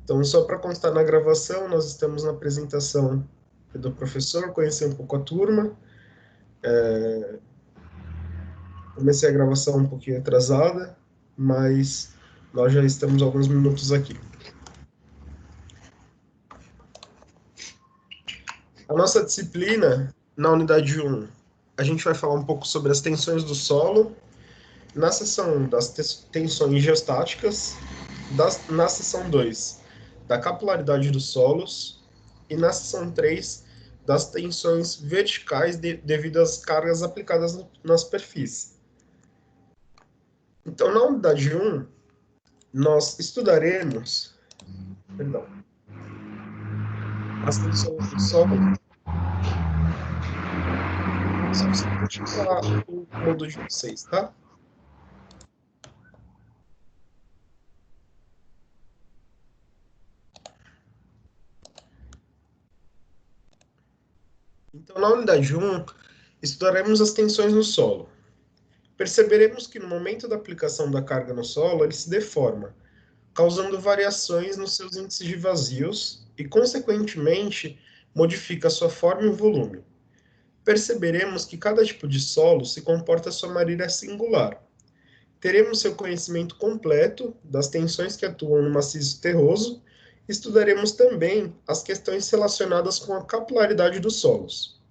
Então, só para constar na gravação, nós estamos na apresentação do professor, conhecer um pouco a turma. Comecei a gravação um pouquinho atrasada, mas nós já estamos alguns minutos aqui. A nossa disciplina, na unidade 1, a gente vai falar um pouco sobre as tensões do solo, na seção das tensões geostáticas, na seção 2, da capilaridade dos solos, e na seção 3, das tensões verticais devido às cargas aplicadas na superfície. Então, na unidade 1, nós estudaremos, as tensões do solo. Só você continuar o modo de vocês, tá? Então, na unidade 1, estudaremos as tensões no solo. Perceberemos que no momento da aplicação da carga no solo, ele se deforma, causando variações nos seus índices de vazios e, consequentemente, modifica sua forma e volume. Perceberemos que cada tipo de solo se comporta à sua maneira singular. Teremos seu conhecimento completo das tensões que atuam no maciço terroso. Estudaremos também as questões relacionadas com a capilaridade dos solos.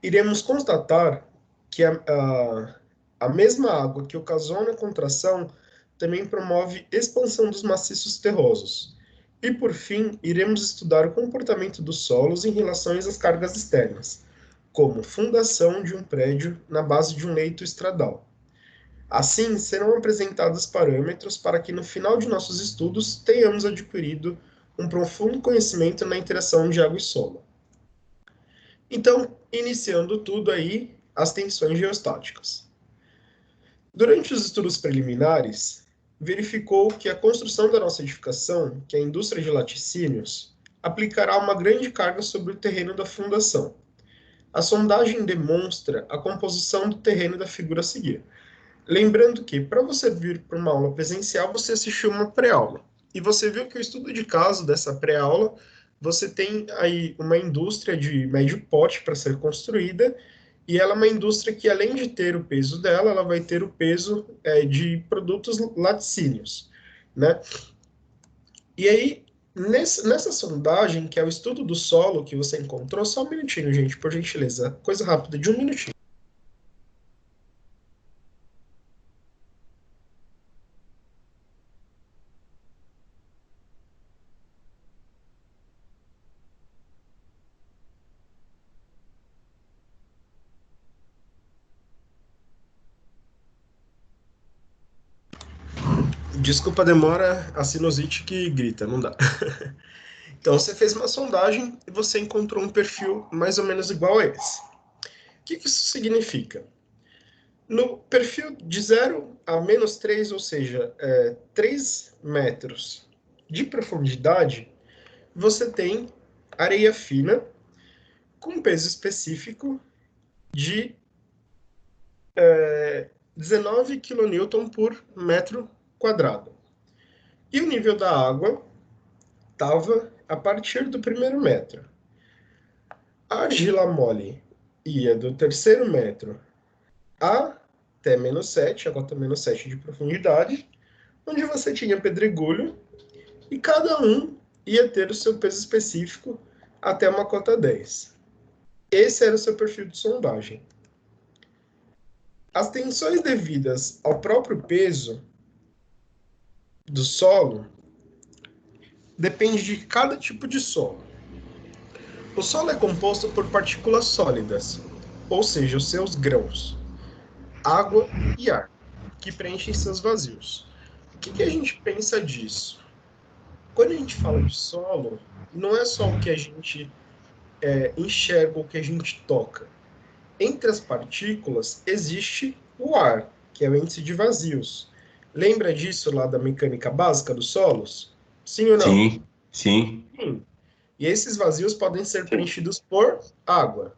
Iremos constatar que a mesma água que ocasiona a contração também promove expansão dos maciços terrosos. E, por fim, iremos estudar o comportamento dos solos em relação às cargas externas, como fundação de um prédio na base de um leito estradal. Assim, serão apresentados parâmetros para que, no final de nossos estudos, tenhamos adquirido um profundo conhecimento na interação de água e solo. Então, iniciando tudo aí, as tensões geostáticas. Durante os estudos preliminares, verificou que a construção da nossa edificação, que é a indústria de laticínios, aplicará uma grande carga sobre o terreno da fundação. A sondagem demonstra a composição do terreno da figura a seguir. Lembrando que, para você vir para uma aula presencial, você assistiu uma pré-aula. E você viu que o estudo de caso dessa pré-aula, você tem aí uma indústria de médio porte para ser construída, e ela é uma indústria que, além de ter o peso dela, ela vai ter o peso de produtos laticínios, né? E aí, nessa sondagem, que é o estudo do solo que você encontrou, só um minutinho, gente, por gentileza, coisa rápida, de um minutinho. Desculpa a demora, a sinusite que grita, não dá. Então, você fez uma sondagem e você encontrou um perfil mais ou menos igual a esse. O que isso significa? No perfil de 0 a menos 3, ou seja, 3 metros de profundidade, você tem areia fina com peso específico de 19 kN por metro quadrado. E o nível da água estava a partir do primeiro metro. A argila mole ia do terceiro metro até menos 7, a cota menos 7 de profundidade, onde você tinha pedregulho, e cada um ia ter o seu peso específico até uma cota 10. Esse era o seu perfil de sondagem. As tensões devidas ao próprio peso do solo depende de cada tipo de solo. O solo é composto por partículas sólidas, ou seja, os seus grãos, água e ar, que preenchem seus vazios. O que a gente pensa disso? Quando a gente fala de solo, não é só o que a gente enxerga, o que a gente toca. Entre as partículas existe o ar, que é o índice de vazios. Lembra disso lá da mecânica básica dos solos? Sim ou não? Sim, sim. Sim. E esses vazios podem ser preenchidos por água.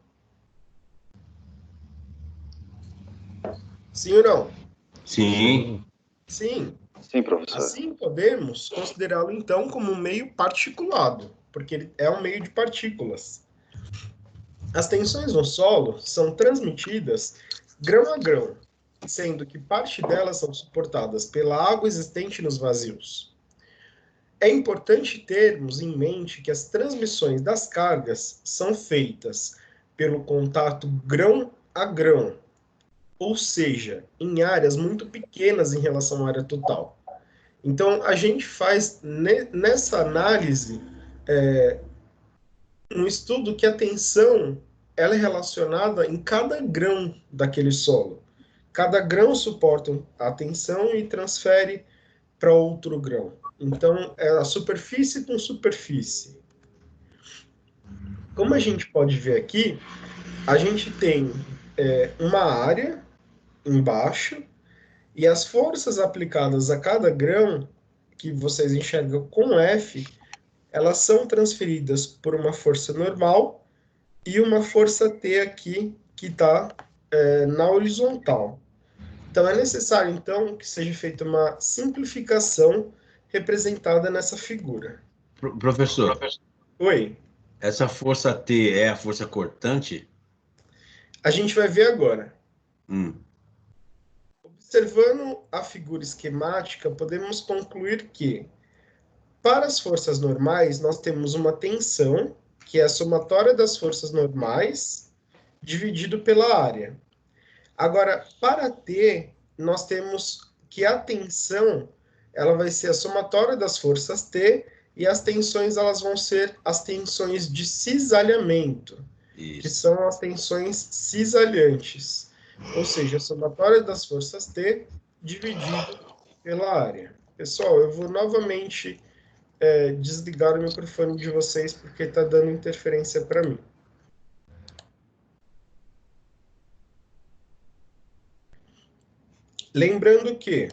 Sim ou não? Sim. Sim. Sim, professor. Assim, podemos considerá-lo, então, como um meio particulado, porque ele é um meio de partículas. As tensões no solo são transmitidas grão a grão, sendo que parte delas são suportadas pela água existente nos vazios. É importante termos em mente que as transmissões das cargas são feitas pelo contato grão a grão, ou seja, em áreas muito pequenas em relação à área total. Então, a gente faz nessa análise um estudo que a tensão ela é relacionada em cada grão daquele solo. Cada grão suporta a tensão e transfere para outro grão. Então, é a superfície com superfície. Como a gente pode ver aqui, a gente tem uma área embaixo e as forças aplicadas a cada grão, que vocês enxergam com F, elas são transferidas por uma força normal e uma força T aqui, que está na horizontal. Então, é necessário, então, que seja feita uma simplificação representada nessa figura. Professor, Oi, essa força T é a força cortante? a gente vai ver agora. Hum. Observando a figura esquemática, podemos concluir que, para as forças normais, nós temos uma tensão, que é a somatória das forças normais, dividido pela área. Agora, para T, nós temos que a tensão ela vai ser a somatória das forças T e as tensões elas vão ser as tensões de cisalhamento, que Isso. são as tensões cisalhantes, ou seja, a somatória das forças T dividido pela área. Pessoal, eu vou novamente desligar o microfone de vocês porque está dando interferência para mim. Lembrando que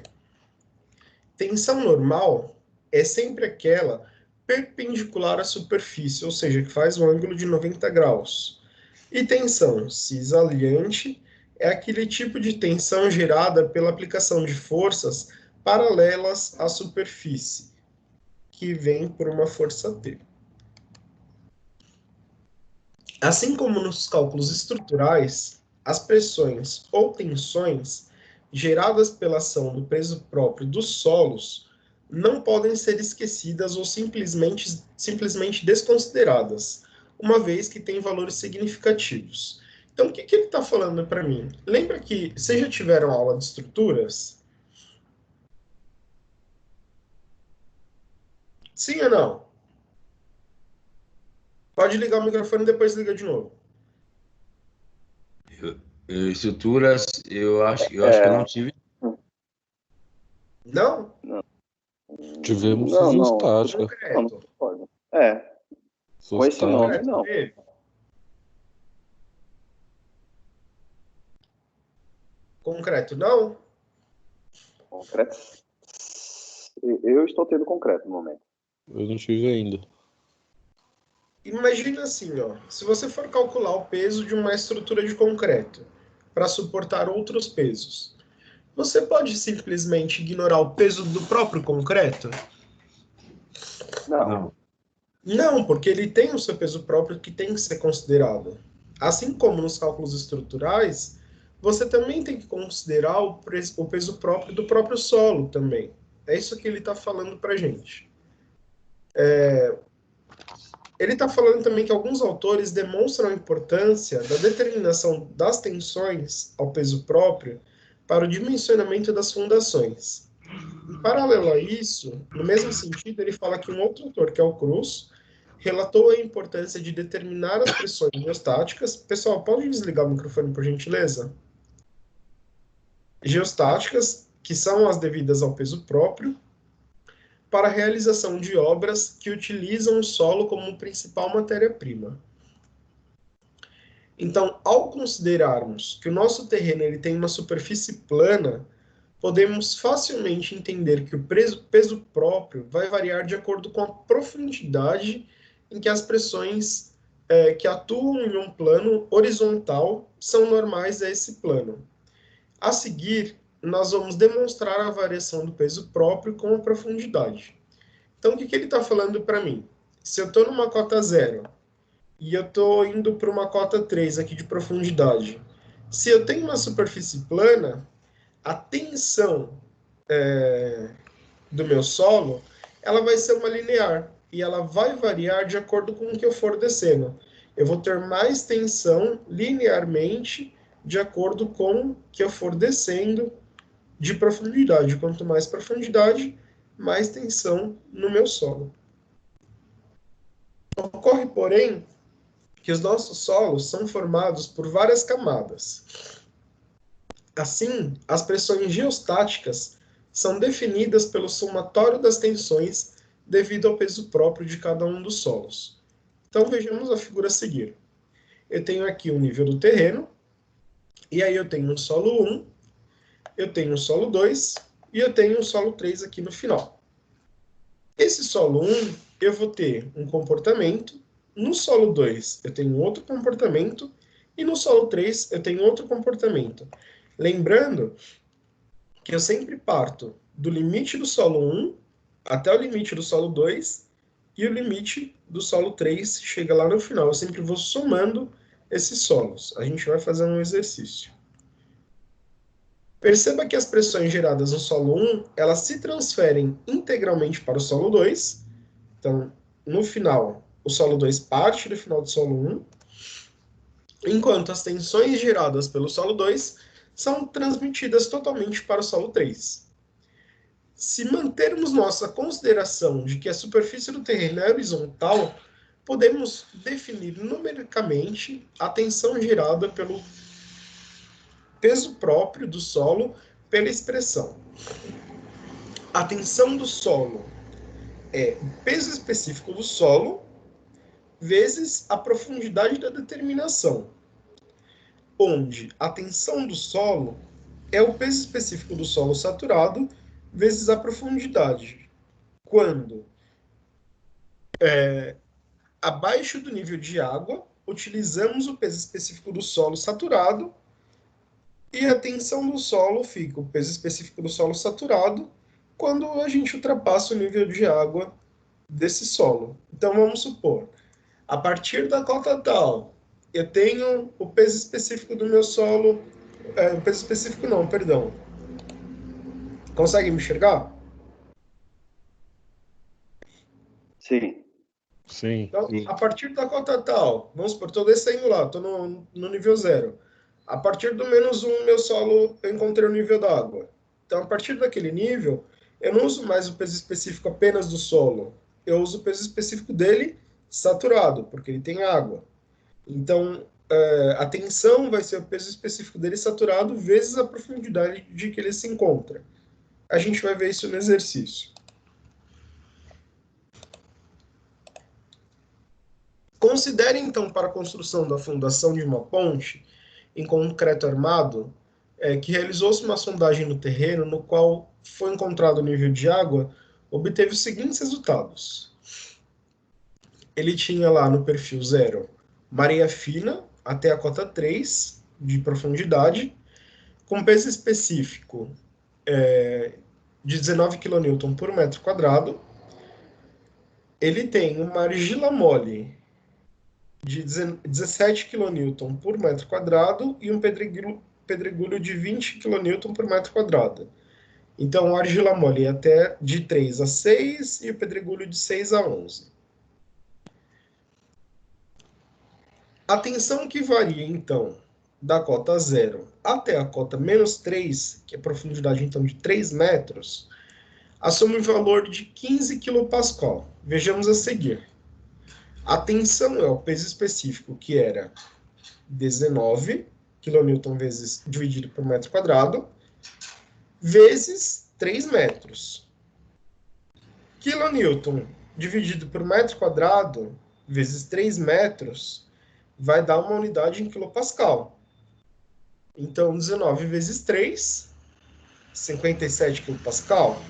tensão normal é sempre aquela perpendicular à superfície, ou seja, que faz um ângulo de 90 graus. E tensão cisalhante é aquele tipo de tensão gerada pela aplicação de forças paralelas à superfície, que vem por uma força T. Assim como nos cálculos estruturais, as pressões ou tensões geradas pela ação do peso próprio dos solos não podem ser esquecidas ou simplesmente desconsideradas, uma vez que têm valores significativos. Então, o que ele está falando para mim? Lembra que vocês já tiveram aula de estruturas? Sim ou não? Pode ligar o microfone e depois liga de novo. Estruturas, eu acho que eu não tive. Não? Tivemos Não, não. isostática. Concreto. Pode. Com esse nome, Isostática. não. Concreto, não? Concreto. Eu estou tendo concreto no momento. Eu não tive ainda. Imagina assim, ó, se você for calcular o peso de uma estrutura de concreto para suportar outros pesos, você pode simplesmente ignorar o peso do próprio concreto? Não. Não, porque ele tem o seu peso próprio que tem que ser considerado. Assim como nos cálculos estruturais, você também tem que considerar o peso próprio do próprio solo também. É isso que ele está falando para a gente. Ele está falando também que alguns autores demonstram a importância da determinação das tensões ao peso próprio para o dimensionamento das fundações. Em paralelo a isso, no mesmo sentido, ele fala que um outro autor, que é o Cruz, relatou a importância de determinar as pressões geostáticas. Pessoal, pode desligar o microfone, por gentileza? Geostáticas, que são as devidas ao peso próprio, para a realização de obras que utilizam o solo como principal matéria-prima. Então, ao considerarmos que o nosso terreno ele tem uma superfície plana, podemos facilmente entender que o peso próprio vai variar de acordo com a profundidade em que as pressões que atuam em um plano horizontal são normais a esse plano. A seguir, nós vamos demonstrar a variação do peso próprio com a profundidade. Então, o que ele está falando para mim? Se eu estou numa cota 0 e eu estou indo para uma cota 3 aqui de profundidade, se eu tenho uma superfície plana, a tensão do meu solo, ela vai ser uma linear, e ela vai variar de acordo com o que eu for descendo. Eu vou ter mais tensão linearmente de acordo com o que eu for descendo de profundidade. Quanto mais profundidade, mais tensão no meu solo. Ocorre, porém, que os nossos solos são formados por várias camadas. Assim, as pressões geostáticas são definidas pelo somatório das tensões devido ao peso próprio de cada um dos solos. Então, vejamos a figura a seguir. Eu tenho aqui o nível do terreno, e aí eu tenho um solo 1, eu tenho um solo 2, e eu tenho um solo 3 aqui no final. Esse solo 1, eu vou ter um comportamento, no solo 2 eu tenho outro comportamento, e no solo 3 eu tenho outro comportamento. Lembrando que eu sempre parto do limite do solo 1 até o limite do solo 2, e o limite do solo 3 chega lá no final. Eu sempre vou somando esses solos. A gente vai fazer um exercício. Perceba que as pressões geradas no solo 1, elas se transferem integralmente para o solo 2. Então, no final, o solo 2 parte do final do solo 1, enquanto as tensões geradas pelo solo 2 são transmitidas totalmente para o solo 3. Se mantermos nossa consideração de que a superfície do terreno é horizontal, podemos definir numericamente a tensão gerada pelo peso próprio do solo pela expressão. A tensão do solo é o peso específico do solo vezes a profundidade da determinação, onde a tensão do solo é o peso específico do solo saturado vezes a profundidade. Quando abaixo do nível de água, utilizamos o peso específico do solo saturado, e a tensão do solo fica o peso específico do solo saturado quando a gente ultrapassa o nível de água desse solo. Então, vamos supor, a partir da cota tal, eu tenho o peso específico do meu solo, o peso específico não, perdão. Consegue me enxergar? Sim. Sim. Então, a partir da cota tal, vamos supor, estou descendo lá, estou no nível 0. A partir do menos 1, meu solo, eu encontrei o nível da água. Então, a partir daquele nível, eu não uso mais o peso específico apenas do solo. Eu uso o peso específico dele saturado, porque ele tem água. Então, a tensão vai ser o peso específico dele saturado vezes a profundidade de que ele se encontra. A gente vai ver isso no exercício. Considere, então, para a construção da fundação de uma ponte em concreto armado, que realizou-se uma sondagem no terreno, no qual foi encontrado o nível de água, obteve os seguintes resultados. Ele tinha lá no perfil 0, mareia fina, até a cota 3 de profundidade, com peso específico de 19 kN por metro quadrado. Ele tem uma argila mole de 17 kN por metro quadrado e um pedregulho de 20 kN por metro quadrado. Então, a argila mole é até de 3 a 6 e o pedregulho de 6 a 11. A tensão que varia, então, da cota 0 até a cota menos 3, que é a profundidade, então, de 3 metros, assume o valor de 15 kPa. Vejamos a seguir. A tensão é o peso específico, que era 19 kN vezes, dividido por metro quadrado, vezes 3 metros. Kilonewton dividido por metro quadrado, vezes 3 metros, vai dar uma unidade em quilopascal. Então, 19 vezes 3, 57 quilopascal.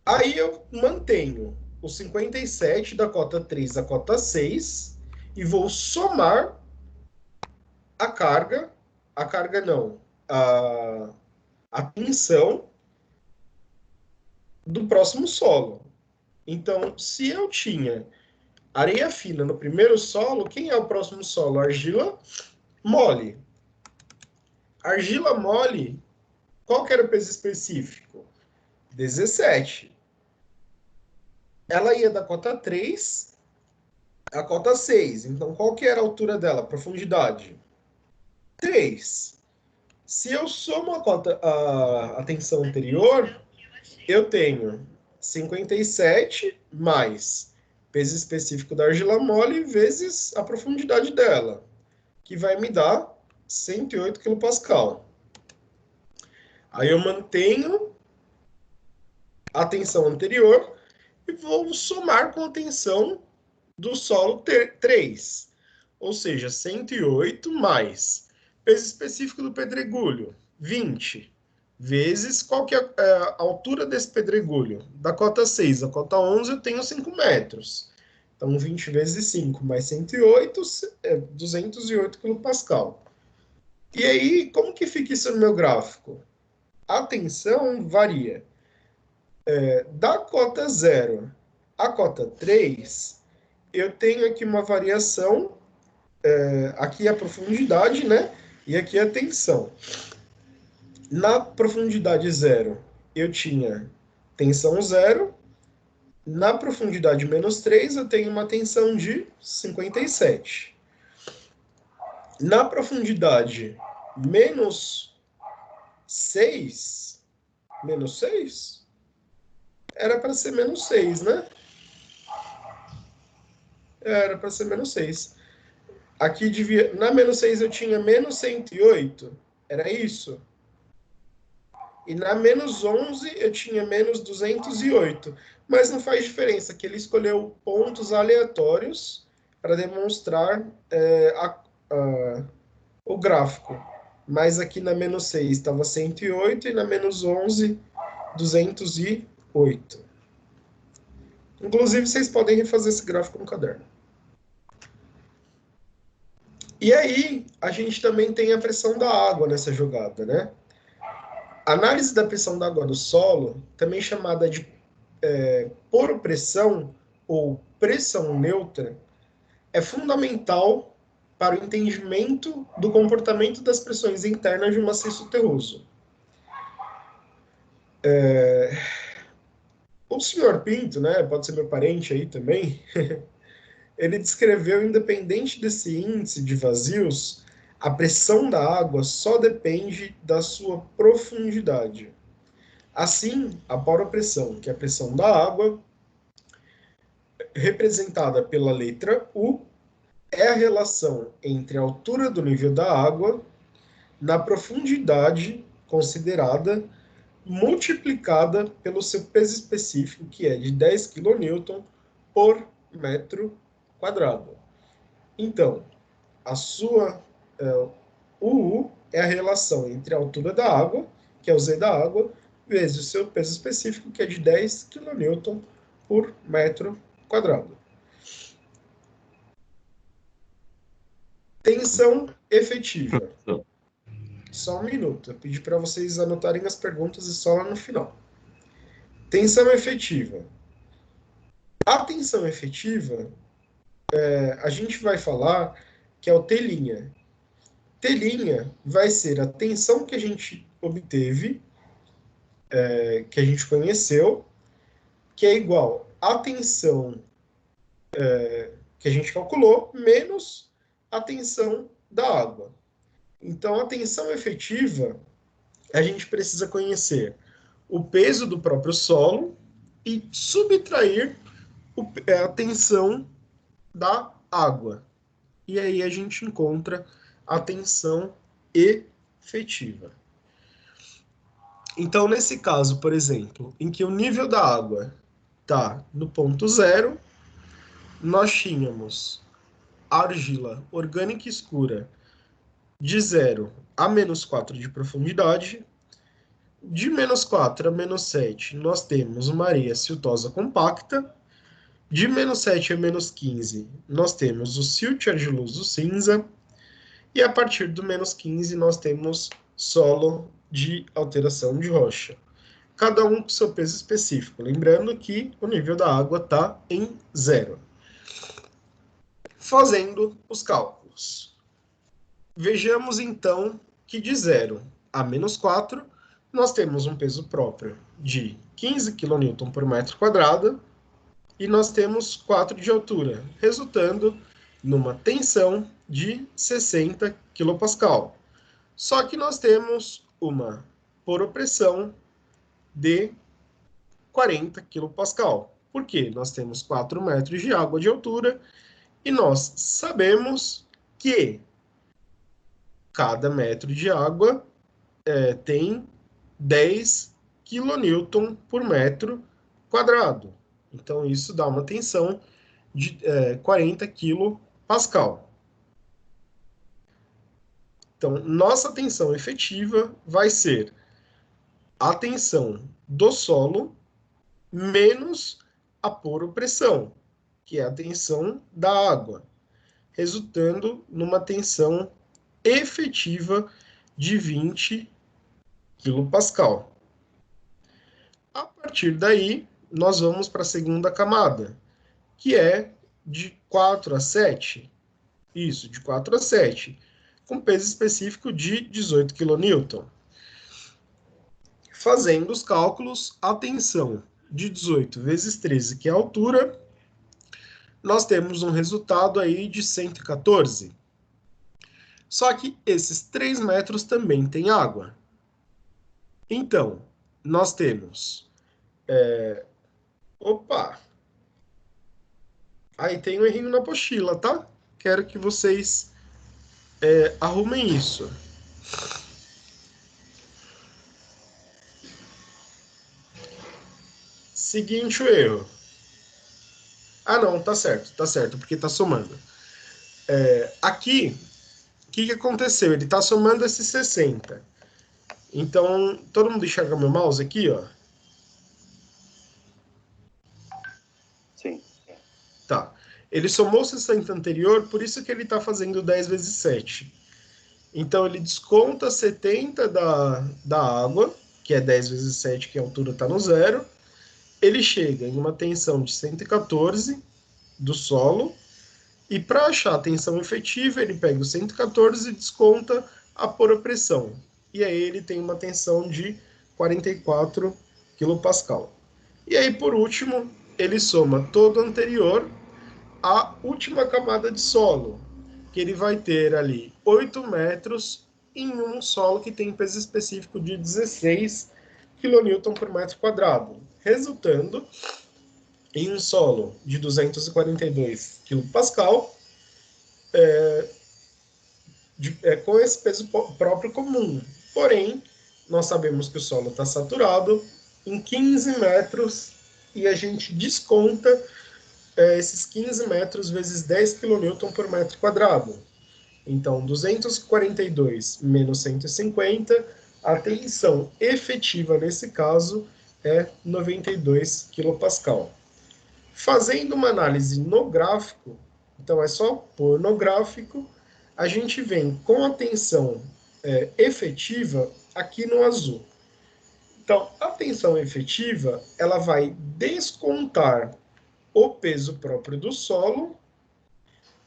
Aí eu mantenho o 57 da cota 3 à cota 6 e vou somar a carga não, a tensão do próximo solo. Então, se eu tinha areia fina no primeiro solo, quem é o próximo solo? Argila mole. Argila mole, qual que era o peso específico? 17. Ela ia da cota 3 a cota 6. Então, qual que era a altura dela? Profundidade? 3. Se eu somo a tensão anterior, eu tenho 57 mais peso específico da argila mole vezes a profundidade dela, que vai me dar 108 kPa. Aí eu mantenho a tensão anterior e vou somar com a tensão do solo 3, ou seja, 108 mais peso específico do pedregulho, 20, vezes qual que é a altura desse pedregulho? Da cota 6 à cota 11 eu tenho 5 metros. Então, 20 vezes 5 mais 108 é 208 kPa. E aí, como que fica isso no meu gráfico? A tensão varia. Da cota 0 à cota 3, eu tenho aqui uma variação, aqui a profundidade, né? E aqui a tensão. Na profundidade 0, eu tinha tensão 0. Na profundidade menos 3, eu tenho uma tensão de 57. Na profundidade menos 6, era para ser menos 6, né? Era para ser menos 6. Aqui devia, na menos 6 eu tinha menos 108, era isso? E na menos 11 eu tinha menos 208. Mas não faz diferença, que ele escolheu pontos aleatórios para demonstrar o gráfico. Mas aqui na menos 6 estava 108 e na menos 11, 208. Inclusive, vocês podem refazer esse gráfico no caderno. E aí, a gente também tem a pressão da água nessa jogada, né? A análise da pressão da água do solo, também chamada de poropressão ou pressão neutra, é fundamental para o entendimento do comportamento das pressões internas de um maciço terroso. O senhor Pinto, né, pode ser meu parente aí também, ele descreveu, independente desse índice de vazios, a pressão da água só depende da sua profundidade. Assim, a poropressão, que é a pressão da água, representada pela letra U, é a relação entre a altura do nível da água na profundidade considerada multiplicada pelo seu peso específico, que é de 10 kN por metro quadrado. Então, a sua UU é a relação entre a altura da água, que é o Z da água, vezes o seu peso específico, que é de 10 kN por metro quadrado. Tensão efetiva. Só um minuto. Eu pedi para vocês anotarem as perguntas e só lá no final. Tensão efetiva. A tensão efetiva, a gente vai falar que é o T'. T' vai ser a tensão que a gente obteve, que a gente conheceu, que é igual à tensão que a gente calculou, menos a tensão da água. Então, a tensão efetiva, a gente precisa conhecer o peso do próprio solo e subtrair a tensão da água. E aí a gente encontra a tensão efetiva. Então, nesse caso, por exemplo, em que o nível da água está no ponto 0, nós tínhamos argila orgânica escura de 0 a menos 4 de profundidade. De menos 4 a menos 7, nós temos uma areia siltosa compacta. De menos 7 a menos 15, nós temos o silt argiloso cinza. E a partir do menos 15, nós temos solo de alteração de rocha. Cada um com seu peso específico. Lembrando que o nível da água está em 0. Fazendo os cálculos. Vejamos, então, que de 0 a menos 4, nós temos um peso próprio de 15 kN por metro quadrado e nós temos 4 de altura, resultando numa tensão de 60 kPa. Só que nós temos uma poropressão de 40 kPa. Por quê? Nós temos 4 metros de água de altura e nós sabemos que cada metro de água tem 10 kN por metro quadrado. Então, isso dá uma tensão de 40 kPa. Então, nossa tensão efetiva vai ser a tensão do solo menos a poropressão, que é a tensão da água, resultando numa tensão efetiva de 20 kPa. A partir daí, nós vamos para a segunda camada, que é de 4 a 7. Isso, de 4 a 7, com peso específico de 18 kN. Fazendo os cálculos, a tensão de 18 vezes 13, que é a altura, nós temos um resultado aí de 114. Só que esses 3 metros também têm água. Então, nós temos... Opa! Aí tem um errinho na apostila, tá? Quero que vocês arrumem isso. Seguinte o erro. Ah, não, tá certo, porque tá somando. Aqui, o que aconteceu? Ele tá somando esses 60. Então, todo mundo enxerga meu mouse aqui, ó? Sim. Tá. Ele somou 60 anterior, por isso que ele tá fazendo 10 vezes 7. Então, ele desconta 70 da água, que é 10 vezes 7, que a altura tá no zero. Ele chega em uma tensão de 114 do solo, e para achar a tensão efetiva, ele pega o 114 e desconta a poropressão. E aí ele tem uma tensão de 44 kPa. E aí, por último, ele soma todo o anterior à última camada de solo, que ele vai ter ali 8 metros em um solo que tem peso específico de 16 kN por metro quadrado, resultando em um solo de 242 kPa, com esse peso próprio comum. Porém, nós sabemos que o solo está saturado em 15 metros e a gente desconta esses 15 metros vezes 10 kN por metro quadrado. Então, 242 menos 150, a tensão efetiva nesse caso é 92 kPa. Fazendo uma análise no gráfico, então é só pôr no gráfico, a gente vem com a tensão efetiva aqui no azul. Então, a tensão efetiva, ela vai descontar o peso próprio do solo,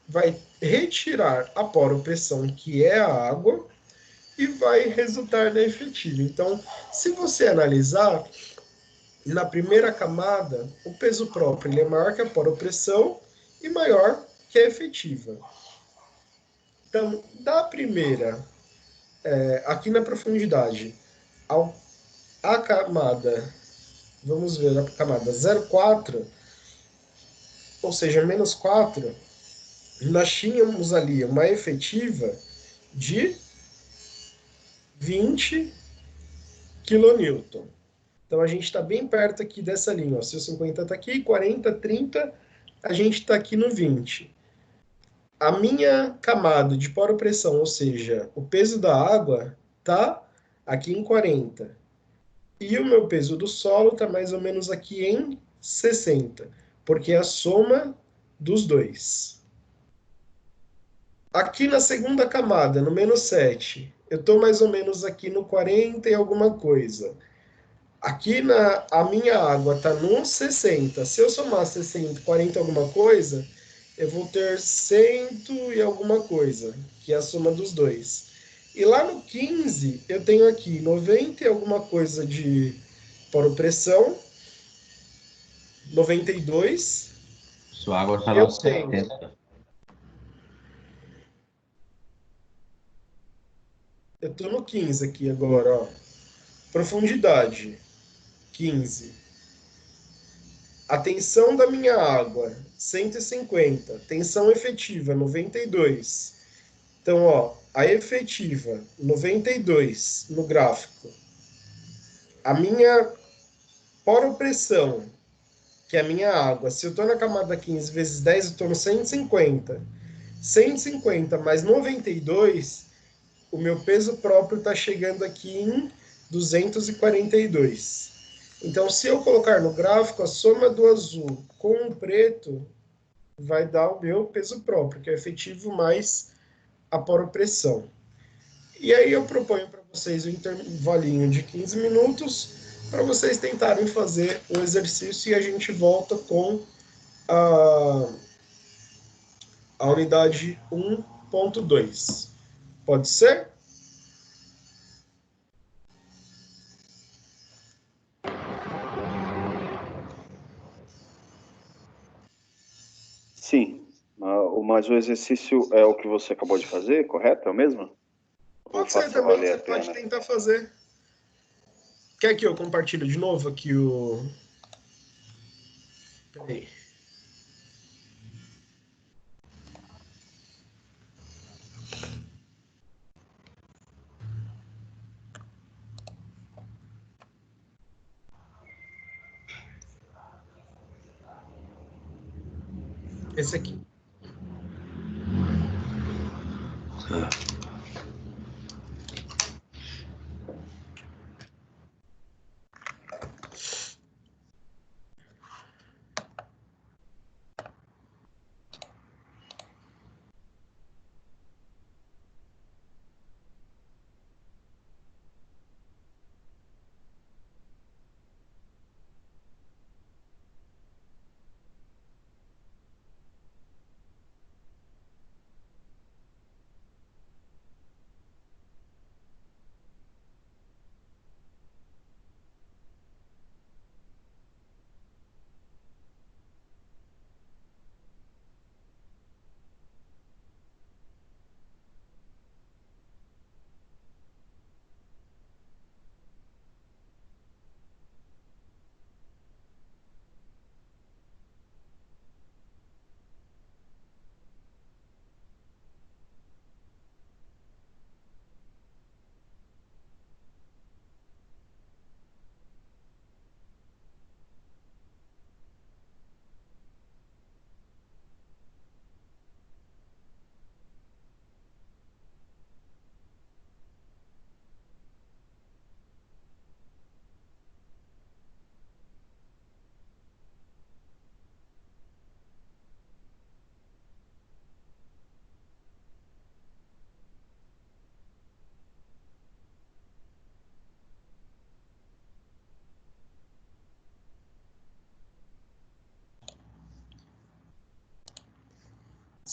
vai retirar a poropressão, que é a água, e vai resultar na efetiva. Então, se você analisar, na primeira camada, o peso próprio ele é maior que a poropressão e maior que a efetiva. Então, da primeira, aqui na profundidade, a camada, vamos ver, a camada 0,4, ou seja, menos 4, nós tínhamos ali uma efetiva de 20 kN. Então, a gente está bem perto aqui dessa linha. Ó. Se o 50 está aqui, 40, 30, a gente está aqui no 20. A minha camada de poropressão, ou seja, o peso da água, está aqui em 40. E o meu peso do solo está mais ou menos aqui em 60, porque é a soma dos dois. Aqui na segunda camada, no menos 7, eu estou mais ou menos aqui no 40 e alguma coisa. Aqui a minha água está no 60. Se eu somar 60, 40 alguma coisa, eu vou ter 100 e alguma coisa, que é a soma dos dois. E lá no 15, eu tenho aqui 90 e alguma coisa de poropressão, 92. Sua água está Eu nos tenho 70. Eu estou no 15 aqui agora, ó. Profundidade, 15. A tensão da minha água, 150. Tensão efetiva, 92. Então, ó, a efetiva, 92 no gráfico. A minha poropressão, que é a minha água, se eu estou na camada 15 vezes 10, eu estou no 150. 150 mais 92, o meu peso próprio está chegando aqui em 242. Então, se eu colocar no gráfico, a soma do azul com o preto vai dar o meu peso próprio, que é o efetivo mais a poropressão. E aí eu proponho para vocês um intervalinho de 15 minutos para vocês tentarem fazer o exercício e a gente volta com a, a unidade 1.2. Pode ser? Sim. Mas o exercício é o que você acabou de fazer, correto? É o mesmo? Ou Pode ser faça também, valer você a pode pena? tentar fazer. Quer que eu compartilhe de novo aqui o. Peraí. Esse aqui.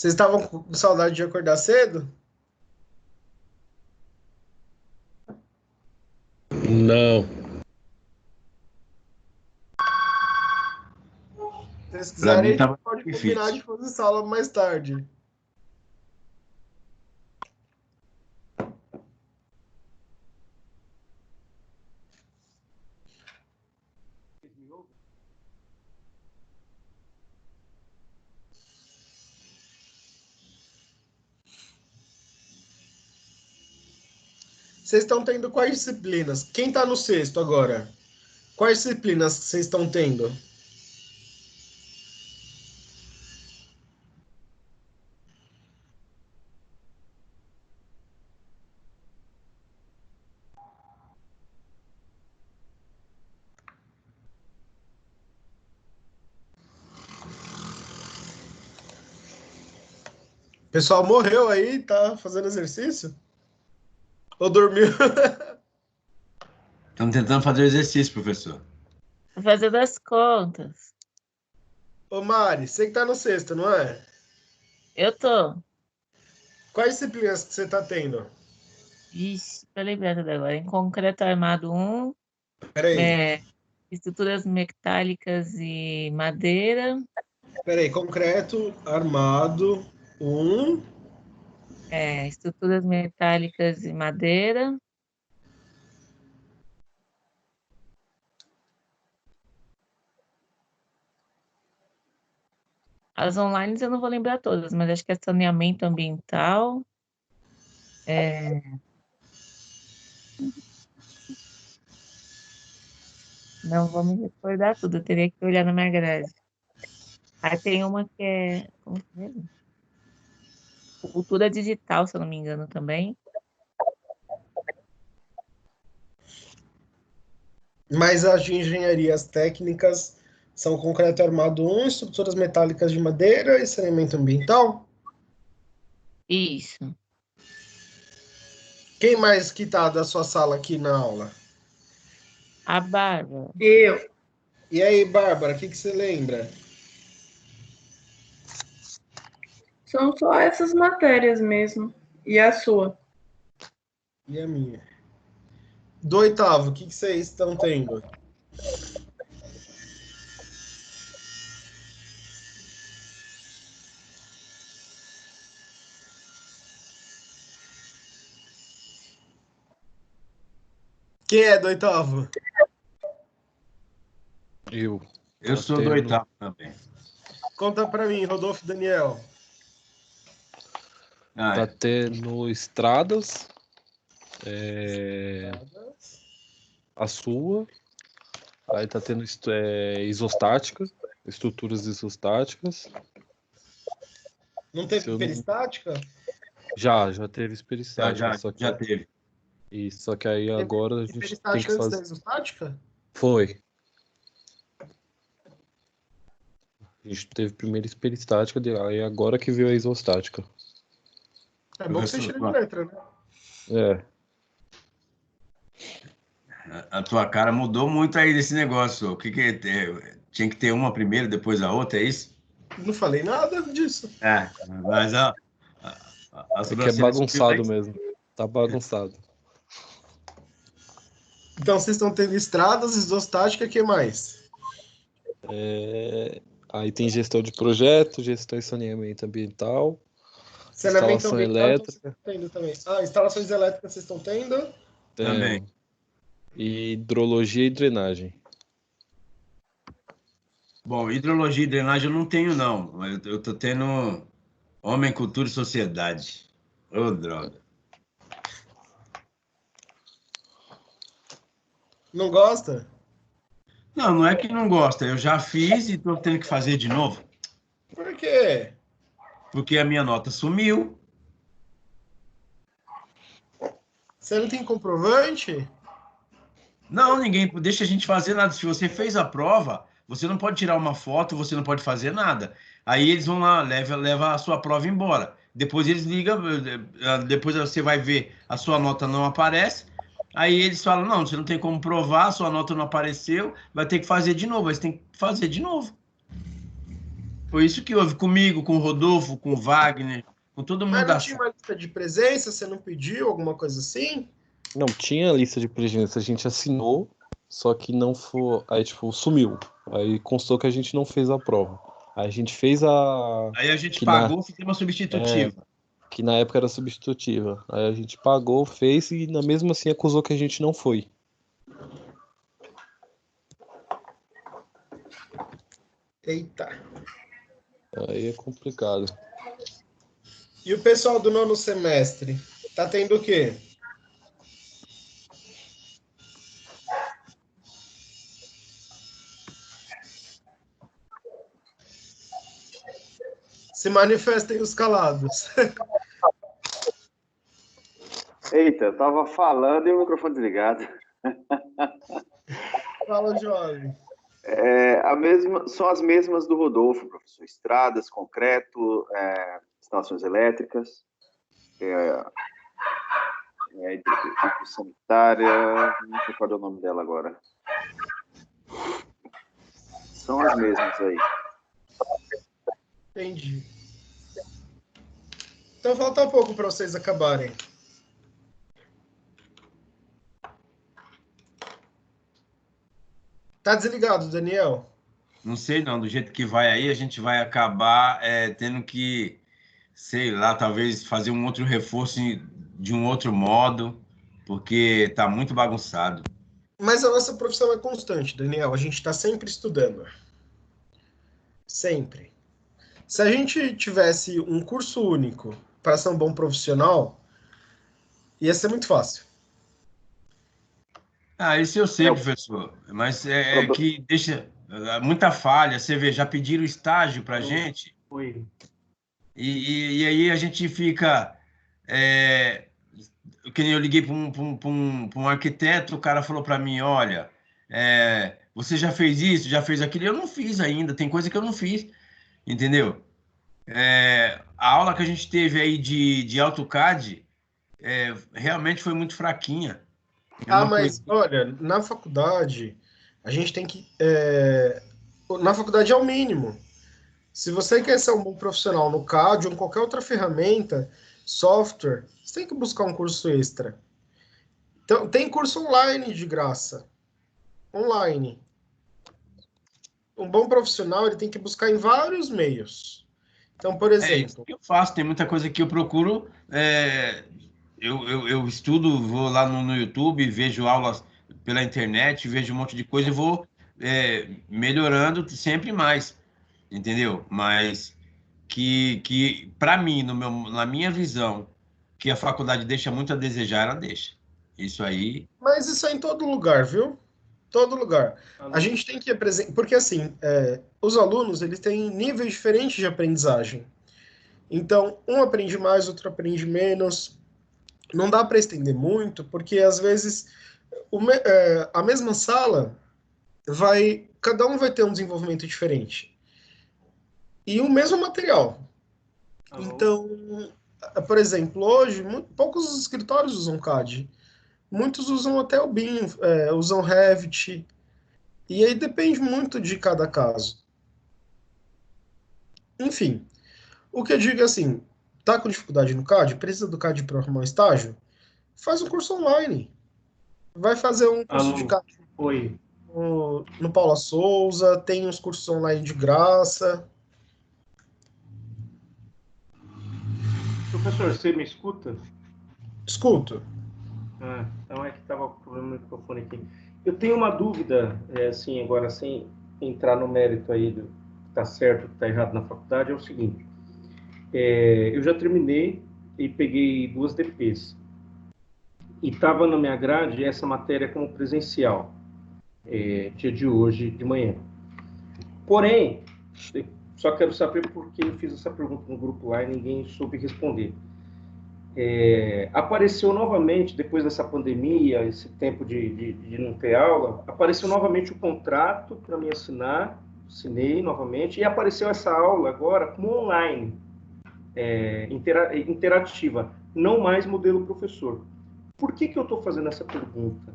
Vocês estavam com saudade de acordar cedo? Não. Se vocês Para quiserem, mim a gente estava pode combinar difícil. de fazer sala mais tarde. Vocês estão tendo quais disciplinas? Quem está no sexto agora? Quais disciplinas vocês estão tendo? pessoal morreu aí, tá fazendo exercício? Ou dormiu? Estamos tentando fazer o exercício, professor. Tô fazendo as contas. Ô Mari, você que tá no sexto, não é? Eu tô. Quais disciplinas que você tá tendo? Ixi, tô lembrando agora. Em concreto armado 1, Peraí, estruturas metálicas e madeira, concreto, armado, estruturas metálicas e madeira. As online eu não vou lembrar todas, mas acho que é saneamento ambiental. Não vou me recordar tudo, eu teria que olhar na minha grade. Aí tem uma que é. Como que é mesmo? Cultura digital, se eu não me engano, também. mas as de engenharias técnicas são concreto armado 1, estruturas metálicas de madeira e saneamento ambiental? Isso. Quem mais que tá da sua sala aqui na aula? A Bárbara. Eu. E aí, Bárbara, o que você lembra? São só essas matérias mesmo. E a sua? E a minha? Do oitavo, o que vocês estão tendo? Quem é do oitavo? Eu. Eu Tá sou do tendo- oitavo também. Conta pra mim, Rodolfo e Daniel. Tá É. tendo estradas, a sua. Aí tá tendo isostática, estruturas isostáticas. Não teve Se eu não- peristática? Já teve Já, peristática, já teve. só que aí agora a Teve gente tem peristática que antes da fazer. isostática? Foi. A gente teve primeiro peristática, aí agora que veio a isostática. É bom que você Professor, tira de letra, né? É. a tua cara mudou muito aí desse negócio. O que tinha que ter uma primeiro, depois a outra, é isso? Não falei nada disso. É, mas a É que é sobrancelha subiu lá bagunçado em cima. mesmo. Tá bagunçado. Então vocês estão tendo estradas, isostática, o que mais? Aí tem gestão de projeto, gestão e saneamento ambiental, Saneamento instalação ambiental, então vocês elétrica, estão tendo também. Ah, instalações elétricas vocês estão tendo? Também. e hidrologia e drenagem. Bom, hidrologia e drenagem eu não tenho, não. Eu tô tendo homem, cultura e sociedade. Ô, droga. Não gosta? Não, não é que não gosta. Eu já fiz e tô tendo que fazer de novo, Por quê? porque a minha nota sumiu. Você não tem comprovante? Não, ninguém deixa a gente fazer nada. Se você fez a prova, você não pode tirar uma foto, você não pode fazer nada. Aí eles vão lá, leva a sua prova embora. Depois eles ligam, depois você vai ver, a sua nota não aparece. Aí eles falam, não, você não tem como provar, a sua nota não apareceu, vai ter que fazer de novo. Aí você tem que fazer de novo. Foi isso que houve comigo, com o Rodolfo, com o Wagner, com todo mundo Mas não da tinha sala. uma lista de presença? Você não pediu alguma coisa assim? Não, tinha a lista de presença, a gente assinou, só que não foi. Aí, tipo, sumiu. Aí constou que a gente não fez a prova. Aí a gente fez a. Aí a gente Que pagou, fizemos uma substitutiva. que na época era substitutiva. Aí a gente pagou, fez e mesmo assim acusou que a gente não foi. Eita. Aí é complicado. E o pessoal do nono semestre? Tá tendo o quê? Se manifestem os calados. Eita, eu tava falando e o microfone desligado. Fala, jovem. São as mesmas do Rodolfo, professor. Estradas, concreto, instalações elétricas, sanitária, não recordo o nome dela agora. São as mesmas aí. Entendi. Então falta pouco para vocês acabarem. Tá desligado, Daniel? Não sei não, do jeito que vai aí, a gente vai acabar tendo que, sei lá, talvez fazer um outro reforço de um outro modo, porque tá muito bagunçado. Mas a nossa profissão é constante, Daniel. A gente está sempre estudando. Sempre. Se a gente tivesse um curso único para ser um bom profissional, ia ser muito fácil. Ah, isso eu sei, professor, mas é que deixa muita falha. Você vê, já pediram estágio para a gente, Oi. e aí a gente fica. Que nem eu liguei para um arquiteto, o cara falou para mim: olha, você já fez isso, já fez aquilo? Eu não fiz ainda, tem coisa que eu não fiz, entendeu? A aula que a gente teve aí de AutoCAD realmente foi muito fraquinha. Mas olha, na faculdade, a gente tem que. Na faculdade é o mínimo. Se você quer ser um bom profissional no CAD ou em qualquer outra ferramenta, software, você tem que buscar um curso extra. Então, tem curso online de graça. Online. Um bom profissional, ele tem que buscar em vários meios. Então, por Isso exemplo... que eu faço, tem muita coisa que eu procuro. Eu estudo, vou lá no YouTube, vejo aulas pela internet, vejo um monte de coisa e vou melhorando sempre mais, entendeu? Mas que para mim, na minha visão, que a faculdade deixa muito a desejar, ela deixa. Isso aí. Mas isso é em todo lugar, viu? Todo lugar. A gente tem que apresentar... Porque, assim, os alunos, eles têm níveis diferentes de aprendizagem. Então, um aprende mais, outro aprende menos. Não dá para estender muito, porque, às vezes, a mesma sala cada um vai ter um desenvolvimento diferente. E o mesmo material. Então, por exemplo, hoje, poucos escritórios usam CAD. Muitos usam até o BIM, usam Revit. E aí depende muito de cada caso. Enfim, o que eu digo é assim, tá com dificuldade no CAD? Precisa do CAD para arrumar um estágio? Faz um curso online. Vai fazer um curso de CAD Oi. no Paula Souza, tem uns cursos online de graça. Professor, você me escuta? Escuto. Então é que estava com problema no microfone aqui. Eu tenho uma dúvida, assim, agora sem entrar no mérito aí do que está certo, que está errado na faculdade, é o seguinte. Eu já terminei e peguei 2 DPs. E estava na minha grade essa matéria como presencial, dia de hoje, de manhã. Porém, só quero saber por que eu fiz essa pergunta no grupo lá e ninguém soube responder. Apareceu novamente, depois dessa pandemia, esse tempo de não ter aula, apareceu novamente o contrato para me assinar, assinei novamente, e apareceu essa aula agora como online, interativa, não mais modelo professor. Por que eu estou fazendo essa pergunta?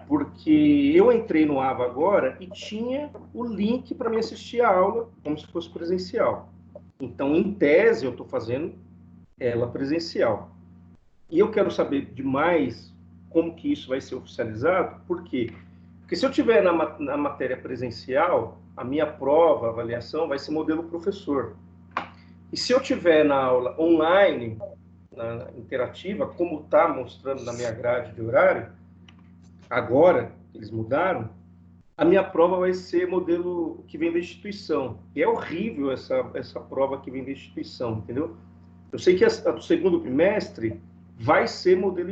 Porque eu entrei no AVA agora e tinha o link para me assistir a aula, como se fosse presencial. Então, em tese, eu estou fazendo ela presencial. E eu quero saber demais como que isso vai ser oficializado. Por quê? Porque se eu tiver na matéria presencial, a minha prova, a avaliação, vai ser modelo professor. E se eu tiver na aula online, na interativa, como está mostrando na minha grade de horário, agora, eles mudaram, a minha prova vai ser modelo que vem da instituição. E é horrível essa prova que vem da instituição, entendeu? Eu sei que a do segundo bimestre vai ser modelo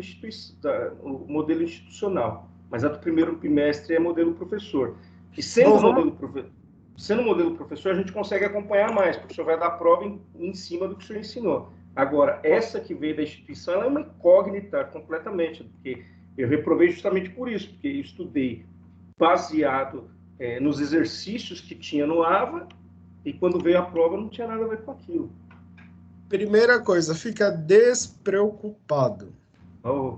institucional, mas a do primeiro bimestre é modelo professor. E sendo modelo professor, a gente consegue acompanhar mais, porque o senhor vai dar prova em cima do que o senhor ensinou. Agora, essa que veio da instituição, ela é uma incógnita completamente, porque eu reprovei justamente por isso, porque eu estudei baseado nos exercícios que tinha no AVA, e quando veio a prova não tinha nada a ver com aquilo. Primeira coisa, fica despreocupado. Oh,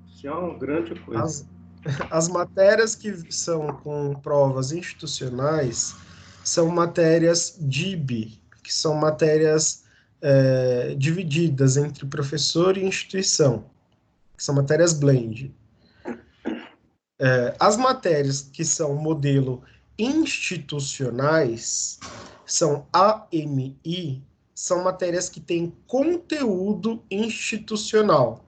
isso é uma grande coisa. As matérias que são com provas institucionais são matérias DIB, que são matérias divididas entre professor e instituição, que são matérias blend. As matérias que são modelo institucionais, são AMI, são matérias que têm conteúdo institucional,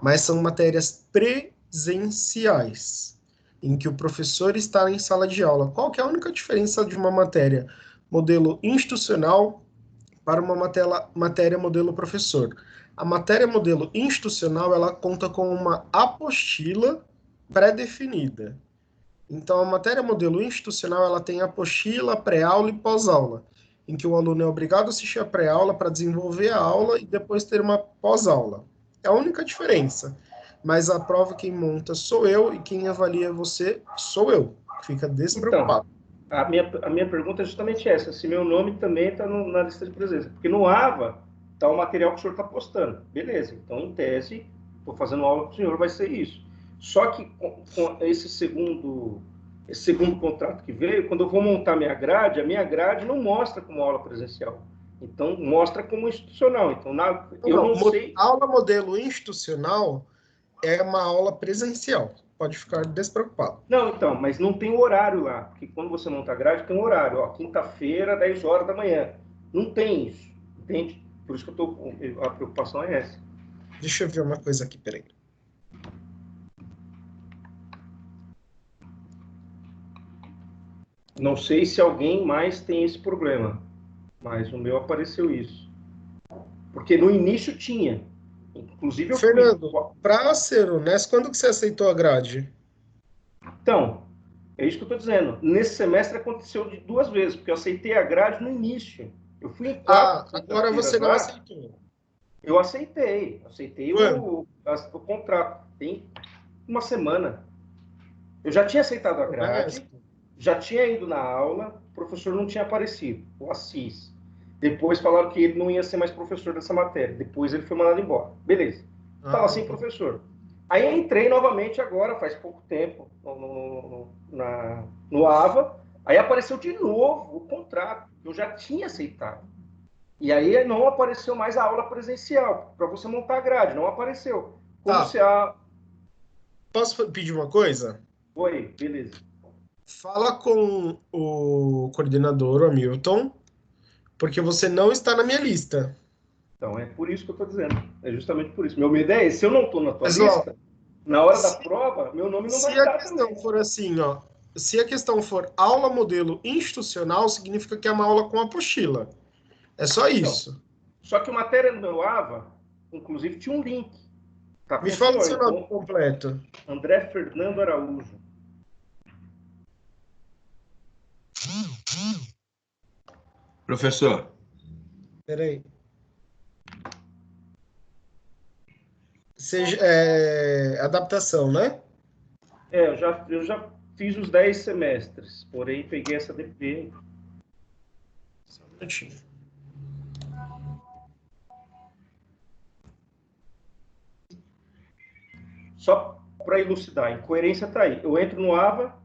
mas são matérias presenciais, em que o professor está em sala de aula. Qual que é a única diferença de uma matéria modelo institucional para uma matéria modelo professor? A matéria modelo institucional, ela conta com uma apostila pré-definida. Então, a matéria modelo institucional, ela tem apostila, pré-aula e pós-aula, em que o aluno é obrigado a assistir a pré-aula para desenvolver a aula e depois ter uma pós-aula. É a única diferença. Mas a prova quem monta sou eu e quem avalia você sou eu. Fica despreocupado. Então, a minha pergunta é justamente essa, se meu nome também está na lista de presença. Porque no AVA está o material que o senhor está postando. Beleza, então em tese, estou fazendo aula com o senhor, vai ser isso. Só que com esse segundo contrato que veio, quando eu vou montar minha grade, a minha grade não mostra como aula presencial. Então, mostra como institucional. Então, eu não sei... Aula modelo institucional é uma aula presencial. Pode ficar despreocupado. Não, então, mas não tem horário lá. Porque quando você monta a grade, tem um horário. Ó, quinta-feira, 10 horas da manhã. Não tem isso. Entende? Por isso que a preocupação é essa. Deixa eu ver uma coisa aqui, peraí. Não sei se alguém mais tem esse problema, mas no meu apareceu isso. Porque no início tinha. Inclusive, Fernando, para ser honesto, quando que você aceitou a grade? Então, é isso que eu estou dizendo. Nesse semestre aconteceu de 2 vezes, porque eu aceitei a grade no início. Eu fui em 4. Agora você não aceitou. Eu aceitei. Aceitei o contrato. Tem uma semana. Eu já tinha aceitado a grade. Já tinha ido na aula, o professor não tinha aparecido, o Assis. Depois falaram que ele não ia ser mais professor dessa matéria. Depois ele foi mandado embora. Beleza. Estava sem professor. Aí eu entrei novamente agora, faz pouco tempo, no AVA. Aí apareceu de novo o contrato. Eu já tinha aceitado. E aí não apareceu mais a aula presencial, para você montar a grade. Não apareceu. Como se a... Posso pedir uma coisa? Oi, beleza. Fala com o coordenador, o Hamilton, porque você não está na minha lista. Então, é por isso que eu estou dizendo. É justamente por isso. Meu medo é esse. Se eu não estou na tua lista, na hora da prova, meu nome não vai estar. Se a questão for assim, ó, se a questão for aula modelo institucional, significa que é uma aula com apostila. É só isso. Então, só que a matéria do meu AVA, inclusive, tinha um link. Tá, me fala o seu nome completo. André Fernando Araújo. Professor. Peraí. Adaptação, né? Eu já fiz os 10 semestres, porém peguei essa DP. Só um minutinho. Só para elucidar, a incoerência está aí. Eu entro no AVA,